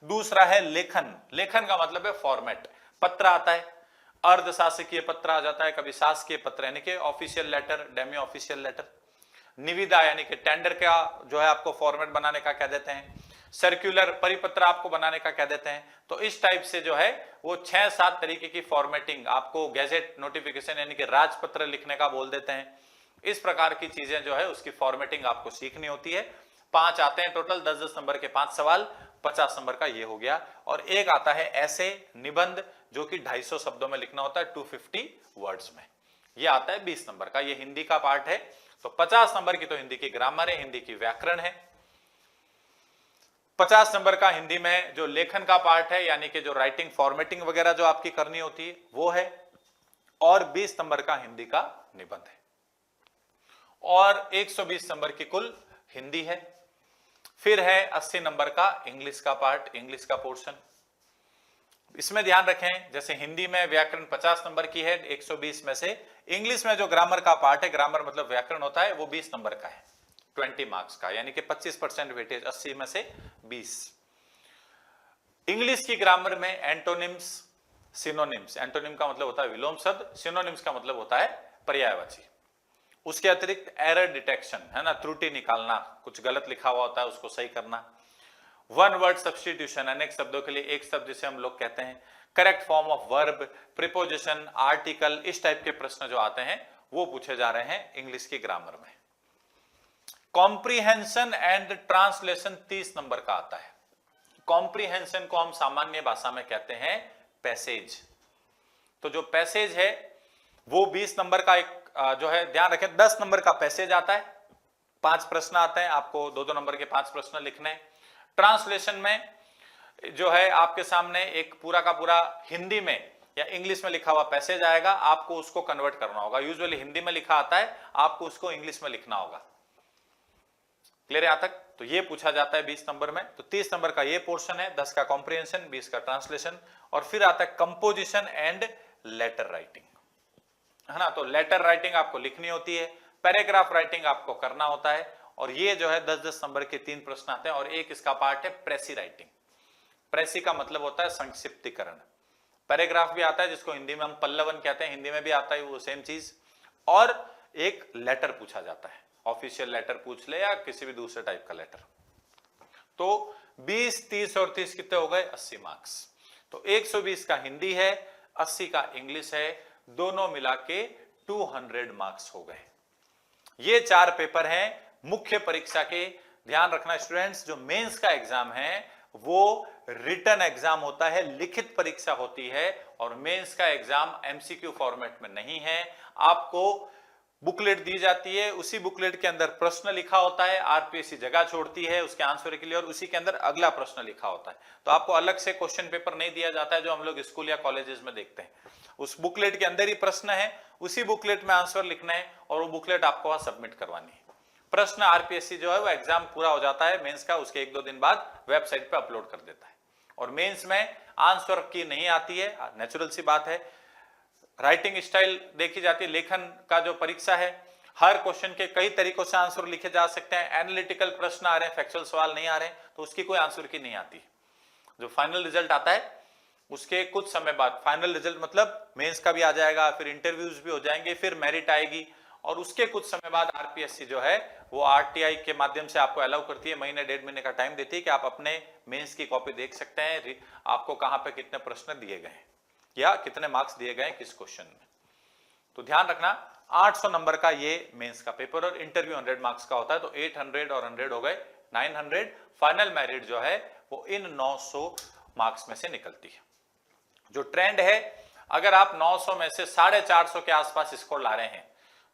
दूसरा है लेखन। लेखन का मतलब है फॉर्मेट। पत्र आता है, अर्ध शासकीय पत्र आ जाता है, कभी शासकीय पत्र यानी कि official letter, demi official letter. निविदा यानी कि टेंडर का जो है आपको फॉर्मेट बनाने का कह देते हैं। सर्कुलर परिपत्र आपको बनाने का कह देते हैं। तो इस टाइप से जो है वो 6-7 तरीके की फॉर्मेटिंग आपको, गैजेट नोटिफिकेशन यानी कि राजपत्र लिखने का बोल देते हैं। इस प्रकार की चीजें जो है उसकी फॉर्मेटिंग आपको सीखनी होती है। 5 आते हैं टोटल, 10-10 नंबर के 5 सवाल, 50 नंबर का ये हो गया। और एक आता है ऐसे निबंध जो कि 250 शब्दों में लिखना होता है, 250 वर्ड्स में, ये आता है 20 नंबर का। ये हिंदी का पार्ट है। तो 50 नंबर की तो हिंदी की ग्रामर है, हिंदी की व्याकरण है। 50 नंबर का हिंदी में जो लेखन का पार्ट है यानी कि जो राइटिंग फॉर्मेटिंग वगैरह जो आपकी करनी होती है वो है, और 20 नंबर का हिंदी का निबंध है, और 120 नंबर की कुल हिंदी है। फिर है 80 नंबर का इंग्लिश का पार्ट, इंग्लिश का पोर्शन। इसमें ध्यान रखें जैसे हिंदी में व्याकरण 50 नंबर की है 120 में से, इंग्लिश में जो ग्रामर का पार्ट है, ग्रामर मतलब व्याकरण होता है, वो 20 नंबर का है, 20 मार्क्स का, यानी कि 25% वेटेज, 80 में से 20। इंग्लिश की ग्रामर में एंटोनिम्स, सिनोनिम्स, एंटोनिम का मतलब होता है विलोम शब्द, सिनोनिम्स का मतलब होता है पर्यायवाची। उसके अतिरिक्त एरर डिटेक्शन है ना, त्रुटि निकालना, कुछ गलत लिखा हुआ होता है उसको सही करना। वन वर्ड सब्स्टिट्यूशन, अनेक शब्दों के लिए एक शब्द जिसे हम लोग कहते हैं। Correct form of verb, preposition, article, इस टाइप के प्रश्न जो आते हैं वो पूछे जा रहे हैं इंग्लिश की ग्रामर में। कॉम्प्रीहेंशन एंड ट्रांसलेशन 30 नंबर का आता है। कॉम्प्रीहेंशन को हम सामान्य भाषा में कहते हैं पैसेज। तो जो पैसेज है वो 20 नंबर का एक जो है, ध्यान रखें 10 नंबर का पैसेज आता है, 5 प्रश्न आते हैं, आपको 2-2 नंबर के 5 प्रश्न लिखने हैं। ट्रांसलेशन में जो है आपके सामने एक पूरा का पूरा हिंदी में या इंग्लिश में लिखा हुआ पैसेज आएगा, आपको उसको कन्वर्ट करना होगा। यूजुअली हिंदी में लिखा आता है, आपको उसको इंग्लिश में लिखना होगा। क्लियर है यहां तक? तो ये पूछा जाता है 20 नंबर में। तो 30 नंबर का ये पोर्शन है, 10 का कॉम्प्रिहेंशन, 20 का ट्रांसलेशन। और फिर आता है कंपोजिशन एंड लेटर राइटिंग, है ना। तो लेटर राइटिंग आपको लिखनी होती है, पैराग्राफ राइटिंग आपको करना होता है, और ये जो है 10-10 नंबर के 3 प्रश्न आते हैं। और एक इसका पार्ट है प्रेसी राइटिंग। प्रेसी का मतलब होता है संक्षिप्तीकरण। पैराग्राफ भी आता है जिसको हिंदी में हम पल्लवन कहते हैं, हिंदी में भी आता है वो सेम चीज। और एक लेटर पूछा जाता है, ऑफिशियल लेटर पूछ ले या किसी भी दूसरे टाइप का लेटर। तो 20, 30 और 30 कितने हो गए? 80 मार्क्स। तो 120 का हिंदी है, 80 का इंग्लिश है, दोनों मिला के 200 मार्क्स हो गए। ये 4 पेपर हैं मुख्य परीक्षा के। ध्यान रखना स्टूडेंट्स, जो मेंस का एग्जाम है वो रिटन एग्जाम होता है, लिखित परीक्षा होती है, और मेंस का एग्जाम एमसीक्यू फॉर्मेट में नहीं है। आपको बुकलेट दी जाती है, उसी बुकलेट के अंदर प्रश्न लिखा होता है, आरपीएससी जगह छोड़ती है उसके आंसर के लिए, और उसी के अंदर अगला प्रश्न लिखा होता है। तो आपको अलग से क्वेश्चन पेपर नहीं दिया जाता है जो हम लोग स्कूल या कॉलेजेस में देखते हैं। उस बुकलेट के अंदर ही प्रश्न है, उसी बुकलेट में आंसर लिखना है, और वो बुकलेट आपको वहां सबमिट करवानी है। प्रश्न आरपीएससी जो है वो एग्जाम पूरा हो जाता है मेंस का, उसके 1-2 दिन बाद वेबसाइट पे अपलोड कर देता है। और मेंस में आंसर की नहीं आती है, नेचुरल सी बात है। राइटिंग स्टाइल देखी जाती है, लेखन का जो परीक्षा है, हर क्वेश्चन के कई तरीकों से आंसर लिखे जा सकते हैं। एनालिटिकल प्रश्न आ रहे हैं, फैक्चुअल सवाल नहीं आ रहे हैं, तो उसकी कोई आंसर की नहीं आती। जो फाइनल रिजल्ट आता है उसके कुछ समय बाद फाइनल रिजल्ट मतलब मेंस का भी आ जाएगा, फिर इंटरव्यूज भी हो जाएंगे, फिर मेरिट आएगी, और उसके कुछ समय बाद आरपीएससी जो है वो आरटीआई के माध्यम से आपको अलाउ करती है, महीने 1.5 महीने का टाइम देती है कि आप अपने मेंस की कॉपी देख सकते हैं, आपको कहां पे कितने प्रश्न दिए गए हैं या कितने मार्क्स दिए गए किस क्वेश्चन में। तो ध्यान रखना 800 नंबर का ये मेंस का पेपर और इंटरव्यू 100 मार्क्स का होता है, तो 800 और 100 हो गए 900। फाइनल मेरिट जो है वो इन 900 मार्क्स में से निकलती है। जो ट्रेंड है, अगर आप 900 में से 450 के आसपास स्कोर ला रहे हैं,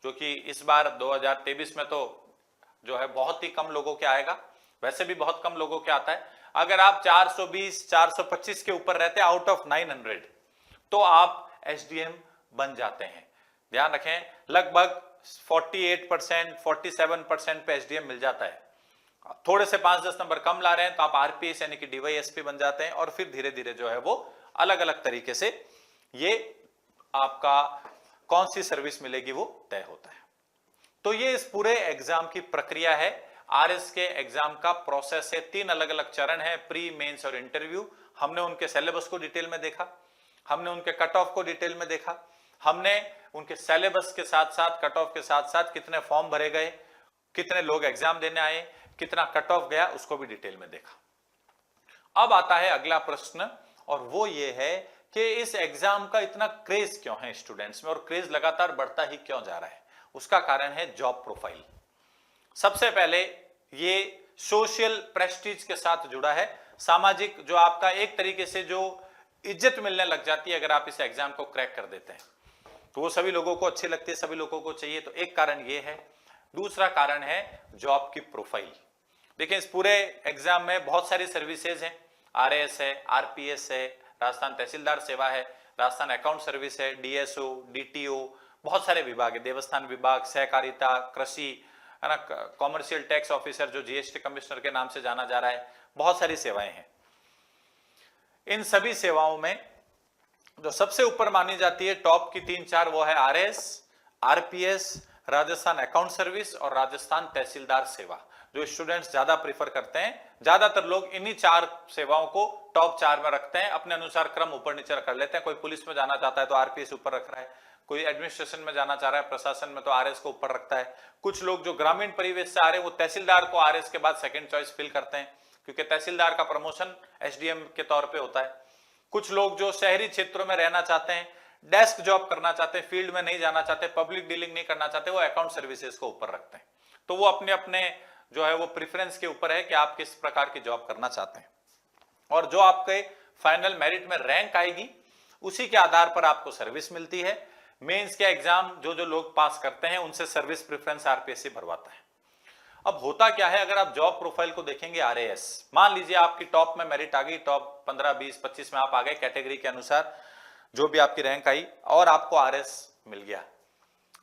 जो कि इस बार 2023 में तो जो है बहुत ही कम लोगों के आएगा, वैसे भी बहुत कम लोगों के आता है। अगर आप 420 425 के ऊपर रहते हैं आउट ऑफ 900 तो आप एसडीएम बन जाते हैं। ध्यान रखें, लगभग 48% 47% पे एसडीएम मिल जाता है। थोड़े से 5-10 नंबर कम ला रहे हैं तो आप आरपीएस यानी कि डीवाईएसपी बन जाते हैं, और फिर धीरे धीरे जो है वो अलग अलग तरीके से ये आपका कौन सी सर्विस मिलेगी वो तय होता है। तो ये इस पूरे एग्जाम की प्रक्रिया है। आरएस के एग्जाम का प्रोसेस है, 3 अलग अलग चरण है, प्री, मेंस और इंटरव्यू। हमने उनके सिलेबस को डिटेल में देखा, हमने उनके कट ऑफ को डिटेल में देखा, हमने उनके सिलेबस के साथ साथ कट ऑफ के साथ साथ कितने फॉर्म भरे गए, कितने लोग एग्जाम देने आए, कितना कट ऑफ गया, उसको भी डिटेल में देखा। अब आता है अगला प्रश्न, और वो ये है कि इस एग्जाम का इतना क्रेज क्यों है स्टूडेंट्स में, और क्रेज लगातार बढ़ता ही क्यों जा रहा है। उसका कारण है जॉब प्रोफाइल। सबसे पहले ये सोशल प्रेस्टीज के साथ जुड़ा है, सामाजिक जो आपका एक तरीके से जो इज्जत मिलने लग जाती है अगर आप इस एग्जाम को क्रैक कर देते हैं, तो वो सभी लोगों को अच्छी लगती है, सभी लोगों को चाहिए। तो एक कारण ये है। दूसरा कारण है जॉब की प्रोफाइल। देखिए, इस पूरे एग्जाम में बहुत सारी सर्विसेज हैं, आरएएस है, आरपीएस है, राजस्थान तहसीलदार सेवा है, राजस्थान अकाउंट सर्विस है, डीएसओ, डीटीओ, बहुत सारे विभाग है, देवस्थान विभाग, सहकारिता, कृषि, है ना, कॉमर्शियल टैक्स ऑफिसर जो जीएसटी कमिश्नर के नाम से जाना जा रहा है, बहुत सारी सेवाएं हैं। इन सभी सेवाओं में जो सबसे ऊपर मानी जाती है टॉप की 3-4 वो है RAS, RPS, Rajasthan account service और राजस्थान तहसीलदार सेवा, जो स्टूडेंट्स ज्यादा प्रीफर करते हैं। ज्यादातर लोग इन्हीं 4 सेवाओं को टॉप 4 में रखते हैं, अपने अनुसार क्रम ऊपर नीचे कर लेते हैं। कोई पुलिस में जाना चाहता है तो आरपीएस ऊपर रख रहा है, कोई एडमिनिस्ट्रेशन में जाना चाह रहा है, प्रशासन में, तो आरएस को ऊपर रखता है। कुछ लोग जो ग्रामीण परिवेश से आ रहे हैं वो तहसीलदार को आरएस के बाद सेकंड चॉइस फिल करते हैं, क्योंकि तहसीलदार का प्रमोशन एसडीएम के तौर पे होता है। कुछ लोग जो शहरी क्षेत्रों में रहना चाहते हैं, डेस्क जॉब करना चाहते हैं, फील्ड में नहीं जाना चाहते, पब्लिक डीलिंग नहीं करना चाहते, वो अकाउंट सर्विसेज को ऊपर रखते हैं। तो वो अपने अपने जो है वो प्रेफरेंस के ऊपर है कि आप किस प्रकार की जॉब करना चाहते हैं, और जो आपके फाइनल मेरिट में रैंक आएगी उसी के आधार पर आपको सर्विस मिलती है। मेंस के एग्जाम जो जो लोग पास करते हैं उनसे सर्विस प्रेफरेंस आरपीएससी भरवाता है। अब होता क्या है, अगर आप जॉब प्रोफाइल को देखेंगे आरएएस, मान लीजिए आपकी टॉप में मेरिट आ गई, टॉप 15, 20, 25 में आप आ गए कैटेगरी के अनुसार, जो भी आपकी रैंक आई, और आपको आरएस मिल गया,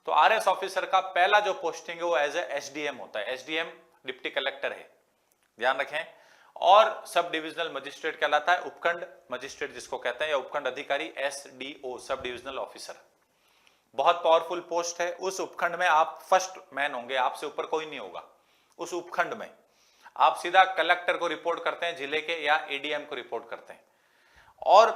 तो आरएस ऑफिसर का पहला जो पोस्टिंग है वो एज ए एसडीएम होता है। एसडीएम डिप्टी कलेक्टर है, ध्यान रखें, और सब डिविजनल मजिस्ट्रेट कहलाता है, उपखंड मजिस्ट्रेट जिसको कहते हैं, या उपखंड अधिकारी, एसडीओ, सब डिविजनल ऑफिसर। बहुत पावरफुल पोस्ट है। उस उपखंड में आप फर्स्ट मैन होंगे, आपसे ऊपर कोई नहीं होगा। उस उपखंड में आप सीधा कलेक्टर को रिपोर्ट करते हैं जिले के, या एडीएम को रिपोर्ट करते हैं, और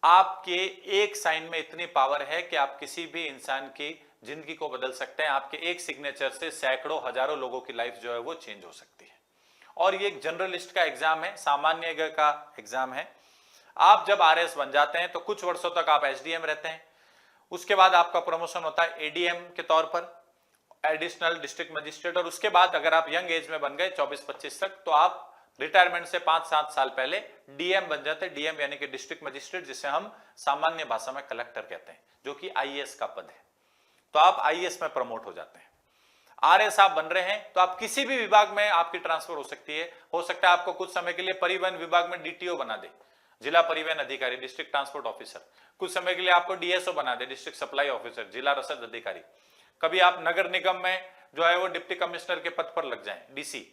आपके एक साइन में इतनी पावर है कि आप किसी भी इंसान की जिंदगी को बदल सकते हैं। आपके एक सिग्नेचर से सैकड़ों हजारों लोगों की लाइफ जो है वो चेंज हो सकती है। और ये एक जनरलिस्ट का एग्जाम है, सामान्य का एग्जाम है। आप जब आरएस बन जाते हैं तो कुछ वर्षों तक आप एसडीएम रहते हैं, उसके बाद आपका प्रमोशन होता है एडीएम के तौर पर, एडिशनल डिस्ट्रिक्ट मजिस्ट्रेट, और उसके बाद अगर आप यंग एज में बन गए 24-25 तक, तो आप रिटायरमेंट से 5-7 साल पहले डीएम बन जाते हैं। डीएम यानी कि डिस्ट्रिक्ट मजिस्ट्रेट, जिसे हम सामान्य भाषा में कलेक्टर कहते हैं, जो कि आईएएस का पद है। तो आप आईएएस में प्रमोट हो जाते हैं। आरएस आप बन रहे हैं तो आप किसी भी विभाग में आपकी ट्रांसफर हो सकती है। हो सकता है आपको कुछ समय के लिए परिवहन विभाग में डीटीओ बना दे, जिला परिवहन अधिकारी, डिस्ट्रिक्ट ट्रांसपोर्ट ऑफिसर। कुछ समय के लिए आपको डीएसओ बना दे, डिस्ट्रिक्ट सप्लाई ऑफिसर, जिला रसद अधिकारी। कभी आप नगर निगम में जो है वो डिप्टी कमिश्नर के पद पर लग जाएं, डीसी।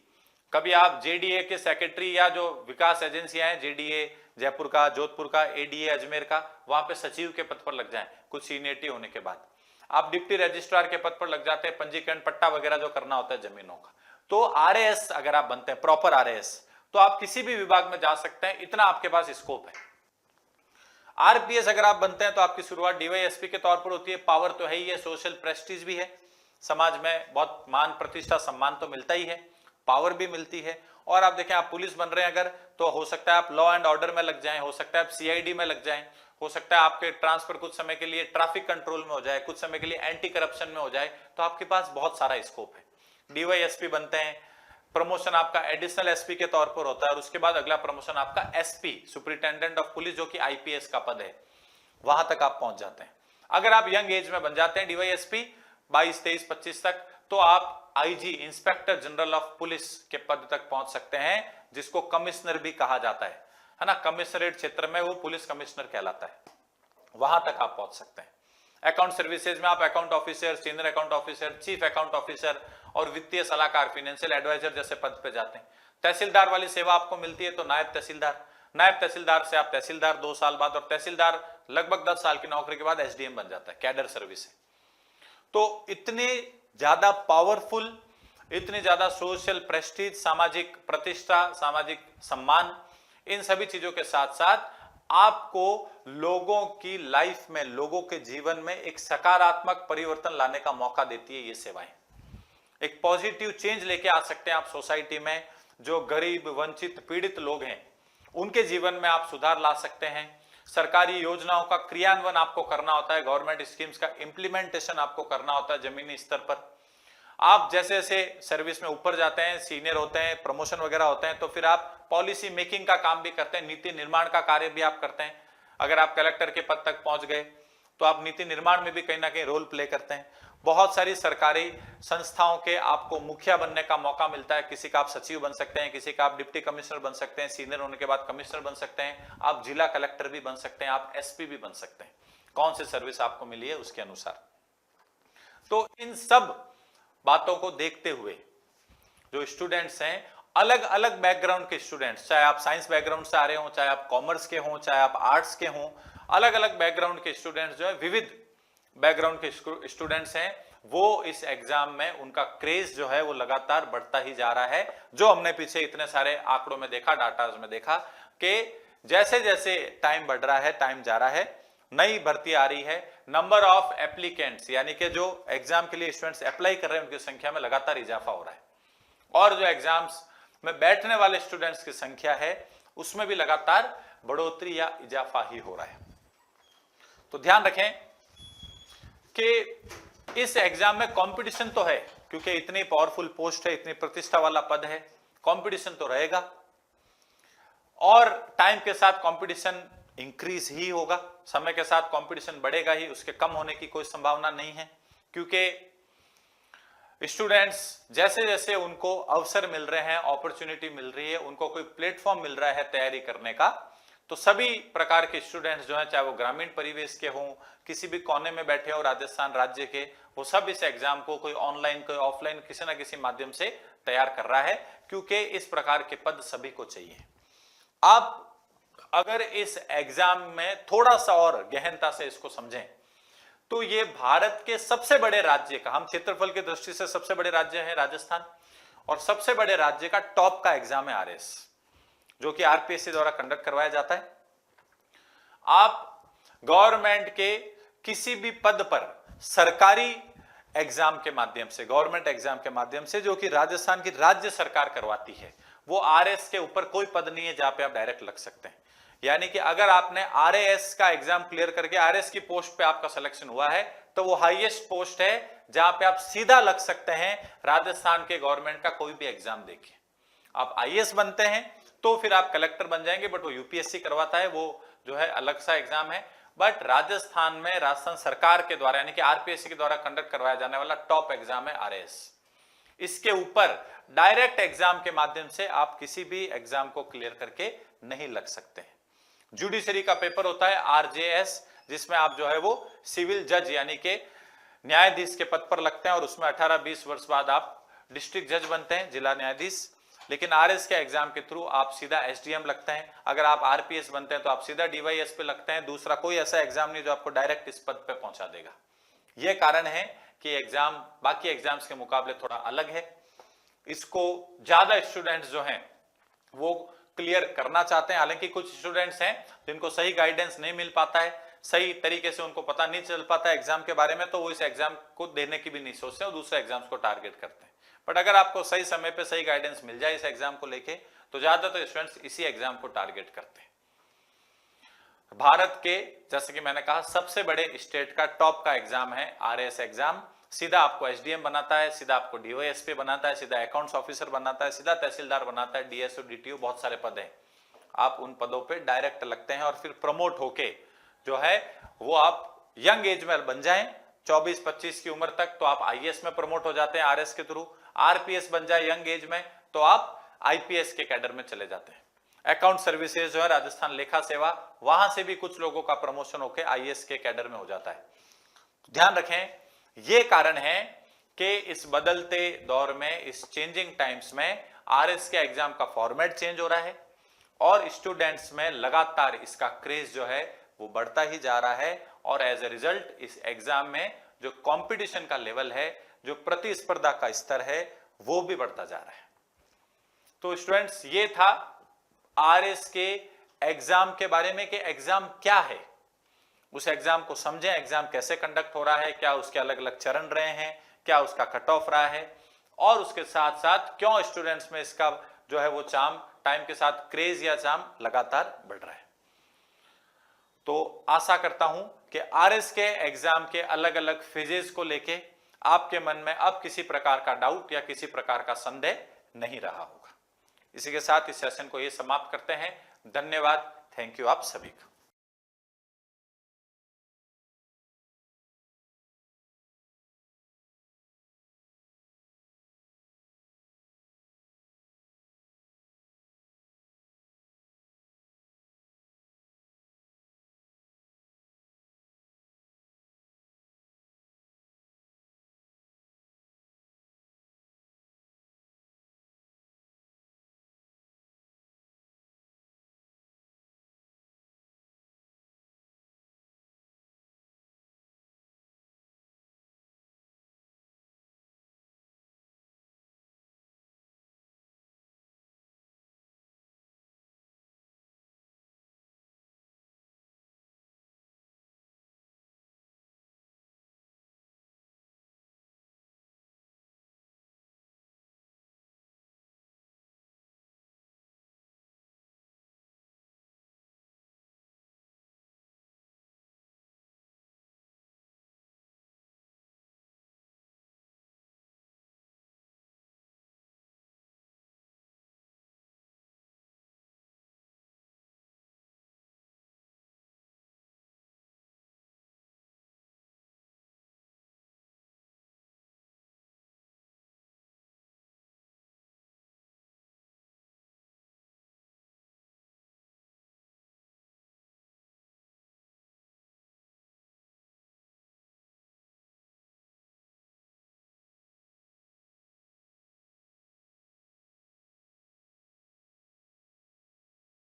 कभी आप जेडीए के सेक्रेटरी, या जो विकास एजेंसियां हैं, जेडीए जयपुर का, जोधपुर का, एडीए अजमेर का, वहां पे सचिव के पद पर लग जाएं कुछ सीनियरिटी होने के बाद। आप डिप्टी रजिस्ट्रार के पद पर लग जाते हैं, पंजीकरण पट्टा वगैरह जो करना होता है जमीनों का। तो आरएएस अगर आप बनते हैं, प्रॉपर आरएएस, तो आप किसी भी विभाग में जा सकते हैं, इतना आपके पास स्कोप है। आरपीएस अगर आप बनते हैं तो आपकी शुरुआत डीवाईएसपी के तौर पर होती है। पावर तो है ही है, सोशल प्रेस्टीज भी है, समाज में बहुत मान प्रतिष्ठा सम्मान तो मिलता ही है, पावर भी मिलती है। और आप देखें, आप पुलिस बन रहे हैं अगर, तो हो सकता है आप लॉ एंड ऑर्डर में लग जाएं, हो सकता है आप सीआईडी में लग जाएं, हो सकता है आपके ट्रांसफर कुछ समय के लिए ट्रैफिक कंट्रोल में हो जाए, कुछ समय के लिए एंटी करप्शन में हो जाए, तो आपके पास बहुत सारा स्कोप है। डीवाईएसपी बनते हैं, प्रमोशन आपका एडिशनल एसपी के तौर पर होता है, और उसके बाद अगला प्रमोशन आपका एसपी, सुपरिटेंडेंट ऑफ पुलिस, जो कि आईपीएस का पद है, वहां तक आप पहुंच जाते हैं। अगर आप यंग एज में बन जाते हैं डीवाईएसपी 22, 23, 25 तक, तो आप IG, inspector general of police के पद तक पहुंच सकते हैं, जिसको कमिश्नर भी कहा जाता है ना। कमिश्नरेट क्षेत्र में वो पुलिस कमिश्नर कहलाता है, वहां तक आप पहुंच सकते हैं। अकाउंट सर्विसेज में आप account officer, senior account officer, chief account officer और वित्तीय सलाहकार, फाइनेंशियल एडवाइजर जैसे पद पे जाते हैं। तहसीलदार वाली सेवा आपको मिलती है तो नायब तहसीलदार, नायब तहसीलदार से आप तहसीलदार 2 साल बाद, और तहसीलदार लगभग 10 साल की नौकरी के बाद एसडीएम बन जाता है, कैडर सर्विस है। तो इतने ज्यादा पावरफुल, इतनी ज्यादा सोशल प्रेस्टीज, सामाजिक प्रतिष्ठा, सामाजिक सम्मान, इन सभी चीजों के साथ साथ आपको लोगों की लाइफ में, लोगों के जीवन में एक सकारात्मक परिवर्तन लाने का मौका देती है ये सेवाएं। एक पॉजिटिव चेंज लेके आ सकते हैं आप सोसाइटी में। जो गरीब, वंचित, पीड़ित लोग हैं, उनके जीवन में आप सुधार ला सकते हैं। सरकारी योजनाओं का क्रियान्वयन आपको करना होता है, गवर्नमेंट स्कीम्स का इंप्लीमेंटेशन आपको करना होता है जमीनी स्तर पर। आप जैसे जैसे सर्विस में ऊपर जाते हैं, सीनियर होते हैं, प्रमोशन वगैरह होते हैं, तो फिर आप पॉलिसी मेकिंग का काम भी करते हैं, नीति निर्माण का कार्य भी आप करते हैं। अगर आप कलेक्टर के पद तक पहुंच गए तो आप नीति निर्माण में भी कहीं ना कहीं रोल प्ले करते हैं। बहुत सारी सरकारी संस्थाओं के आपको मुखिया बनने का मौका मिलता है। किसी का आप सचिव बन सकते हैं, किसी का आप डिप्टी कमिश्नर बन सकते हैं, सीनियर होने के बाद कमिश्नर बन सकते हैं, आप जिला कलेक्टर भी बन सकते हैं, आप एसपी भी बन सकते हैं, कौन सी सर्विस आपको मिली है उसके अनुसार। तो इन सब बातों को देखते हुए जो स्टूडेंट्स हैं, अलग अलग बैकग्राउंड के स्टूडेंट्स, चाहे आप साइंस बैकग्राउंड से आ रहे हो, चाहे आप कॉमर्स के हो, चाहे आप आर्ट्स के हो, अलग अलग बैकग्राउंड के स्टूडेंट्स जो है, विविध बैकग्राउंड के स्टूडेंट्स हैं, वो इस एग्जाम में उनका क्रेज जो है वो लगातार बढ़ता ही जा रहा है। जो हमने पीछे इतने सारे आंकड़ों में देखा, डाटा में देखा कि जैसे जैसे टाइम बढ़ रहा है, टाइम जा रहा है, नई भर्ती आ रही है, नंबर ऑफ एप्लीकेंट्स, यानी कि जो एग्जाम के लिए स्टूडेंट्स अप्लाई कर रहे हैं उनकी संख्या में लगातार इजाफा हो रहा है, और जो एग्जाम्स में बैठने वाले स्टूडेंट्स की संख्या है उसमें भी लगातार बढ़ोतरी या इजाफा ही हो रहा है। तो ध्यान रखें कि इस एग्जाम में कंपटीशन तो है, क्योंकि इतनी पावरफुल पोस्ट है, इतनी प्रतिष्ठा वाला पद है, कंपटीशन तो रहेगा, और टाइम के साथ कंपटीशन इंक्रीज ही होगा, समय के साथ कंपटीशन बढ़ेगा ही, उसके कम होने की कोई संभावना नहीं है। क्योंकि स्टूडेंट्स जैसे जैसे उनको अवसर मिल रहे हैं, अपॉर्चुनिटी मिल रही है, उनको कोई प्लेटफॉर्म मिल रहा है तैयारी करने का, तो सभी प्रकार के स्टूडेंट्स जो हैं, चाहे वो ग्रामीण परिवेश के हों, किसी भी कोने में बैठे हो राजस्थान राज्य के, वो सब इस एग्जाम को कोई ऑनलाइन कोई ऑफलाइन किसी ना किसी माध्यम से तैयार कर रहा है, क्योंकि इस प्रकार के पद सभी को चाहिए। आप अगर इस एग्जाम में थोड़ा सा और गहनता से इसको समझें तो ये भारत के सबसे बड़े राज्य का, हम क्षेत्रफल की दृष्टि से सबसे बड़े राज्य है राजस्थान, और सबसे बड़े राज्य का टॉप का एग्जाम है आरएस, जो कि आरपीएससी द्वारा कंडक्ट करवाया जाता है। आप गवर्नमेंट के किसी भी पद पर सरकारी एग्जाम के माध्यम से, गवर्नमेंट एग्जाम के माध्यम से, जो कि राजस्थान की राज्य सरकार करवाती है, वो आरएस के ऊपर कोई पद नहीं है जहां पे आप डायरेक्ट लग सकते हैं। यानी कि अगर आपने आरएएस का एग्जाम क्लियर करके आरएस की पोस्ट पे आपका सिलेक्शन हुआ है, तो वो हाईएस्ट पोस्ट है जहां पे आप सीधा लग सकते हैं राजस्थान के गवर्नमेंट का कोई भी एग्जाम देके। आप आईएएस बनते हैं तो फिर आप कलेक्टर बन जाएंगे, बट वो यूपीएससी करवाता है, वो जो है अलग सा एग्जाम है। बट राजस्थान में राजस्थान सरकार के द्वारा यानी कि आरपीएससी के द्वारा कंडक्ट करवाया जाने वाला टॉप एग्जाम है आरएएस। इसके ऊपर डायरेक्ट एग्जाम के माध्यम से आप किसी भी एग्जाम को क्लियर करके नहीं लग सकते हैं। जुडिशरी का पेपर होता है आरजेएस, जिसमें आप जो है वो सिविल जज यानी कि न्यायाधीश के पद पर लगते हैं, और उसमें 18-20 वर्ष बाद आप डिस्ट्रिक्ट जज बनते हैं, जिला न्यायाधीश। लेकिन आरएस के एग्जाम के थ्रू आप सीधा एसडीएम लगते हैं। अगर आप आरपीएस बनते हैं तो आप सीधा डीवाईएस पे लगते हैं। दूसरा कोई ऐसा एग्जाम नहीं जो आपको डायरेक्ट इस पद पे पहुंचा देगा। यह कारण है कि एग्जाम बाकी एग्जाम्स के मुकाबले थोड़ा अलग है। इसको ज्यादा स्टूडेंट्स जो हैं वो क्लियर करना चाहते हैं। हालांकि कुछ स्टूडेंट्स हैं जिनको सही गाइडेंस नहीं मिल पाता है, सही तरीके से उनको पता नहीं चल पाता है एग्जाम के बारे में, तो वो इस एग्जाम को देने की भी नहीं सोचते और दूसरे एग्जाम्स को टारगेट करते हैं। बट अगर आपको सही समय पे सही गाइडेंस मिल जाए इस एग्जाम को लेके, तो ज्यादातर स्टूडेंट्स इसी एग्जाम को टारगेट करते हैं। भारत के, जैसे कि मैंने कहा, सबसे बड़े स्टेट का टॉप का एग्जाम है आरएएस एग्जाम। सीधा आपको एसडीएम बनाता है, सीधा आपको डीओएसपी बनाता है, सीधा अकाउंट्स ऑफिसर बनाता है, सीधा तहसीलदार बनाता है, डीएसओ डीटीओ, बहुत सारे पद हैं। आप उन पदों पे डायरेक्ट लगते हैं और फिर प्रमोट होके जो है वो आप यंग एज में बन जाएं, 24-25 की उम्र तक, तो आप आईएएस में प्रमोट हो जाते हैं आरएस के थ्रू। आरपीएस बन जाए यंग एज में तो आप आईपीएस के कैडर में चले जाते हैं। अकाउंट सर्विसेज जो है राजस्थान लेखा सेवा, वहां से भी कुछ लोगों का प्रमोशन होकर आईएएस के कैडर में हो जाता है। ध्यान रखें, ये कारण है कि इस बदलते दौर में, इस चेंजिंग टाइम्स में आरएस के एग्जाम का फॉर्मेट चेंज हो रहा है और स्टूडेंट्स में लगातार इसका क्रेज जो है वो बढ़ता ही जा रहा है और एज ए रिजल्ट इस एग्जाम में जो कंपटीशन का लेवल है, जो प्रतिस्पर्धा का स्तर है, वो भी बढ़ता जा रहा है। तो स्टूडेंट्स, ये था आरएस के एग्जाम के बारे में कि एग्जाम क्या है, उस एग्जाम को समझें, एग्जाम कैसे कंडक्ट हो रहा है, क्या उसके अलग अलग चरण रहे हैं, क्या उसका कट ऑफ रहा है, और उसके साथ साथ क्यों स्टूडेंट्स में इसका जो है वो चार्म, टाइम के साथ क्रेज या चार्म लगातार बढ़ रहा है। तो आशा करता हूं कि आरएस के एग्जाम के अलग अलग फेजेस को लेके आपके मन में अब किसी प्रकार का डाउट या किसी प्रकार का संदेह नहीं रहा होगा। इसी के साथ इस सेशन को ये समाप्त करते हैं। धन्यवाद, थैंक यू आप सभी का।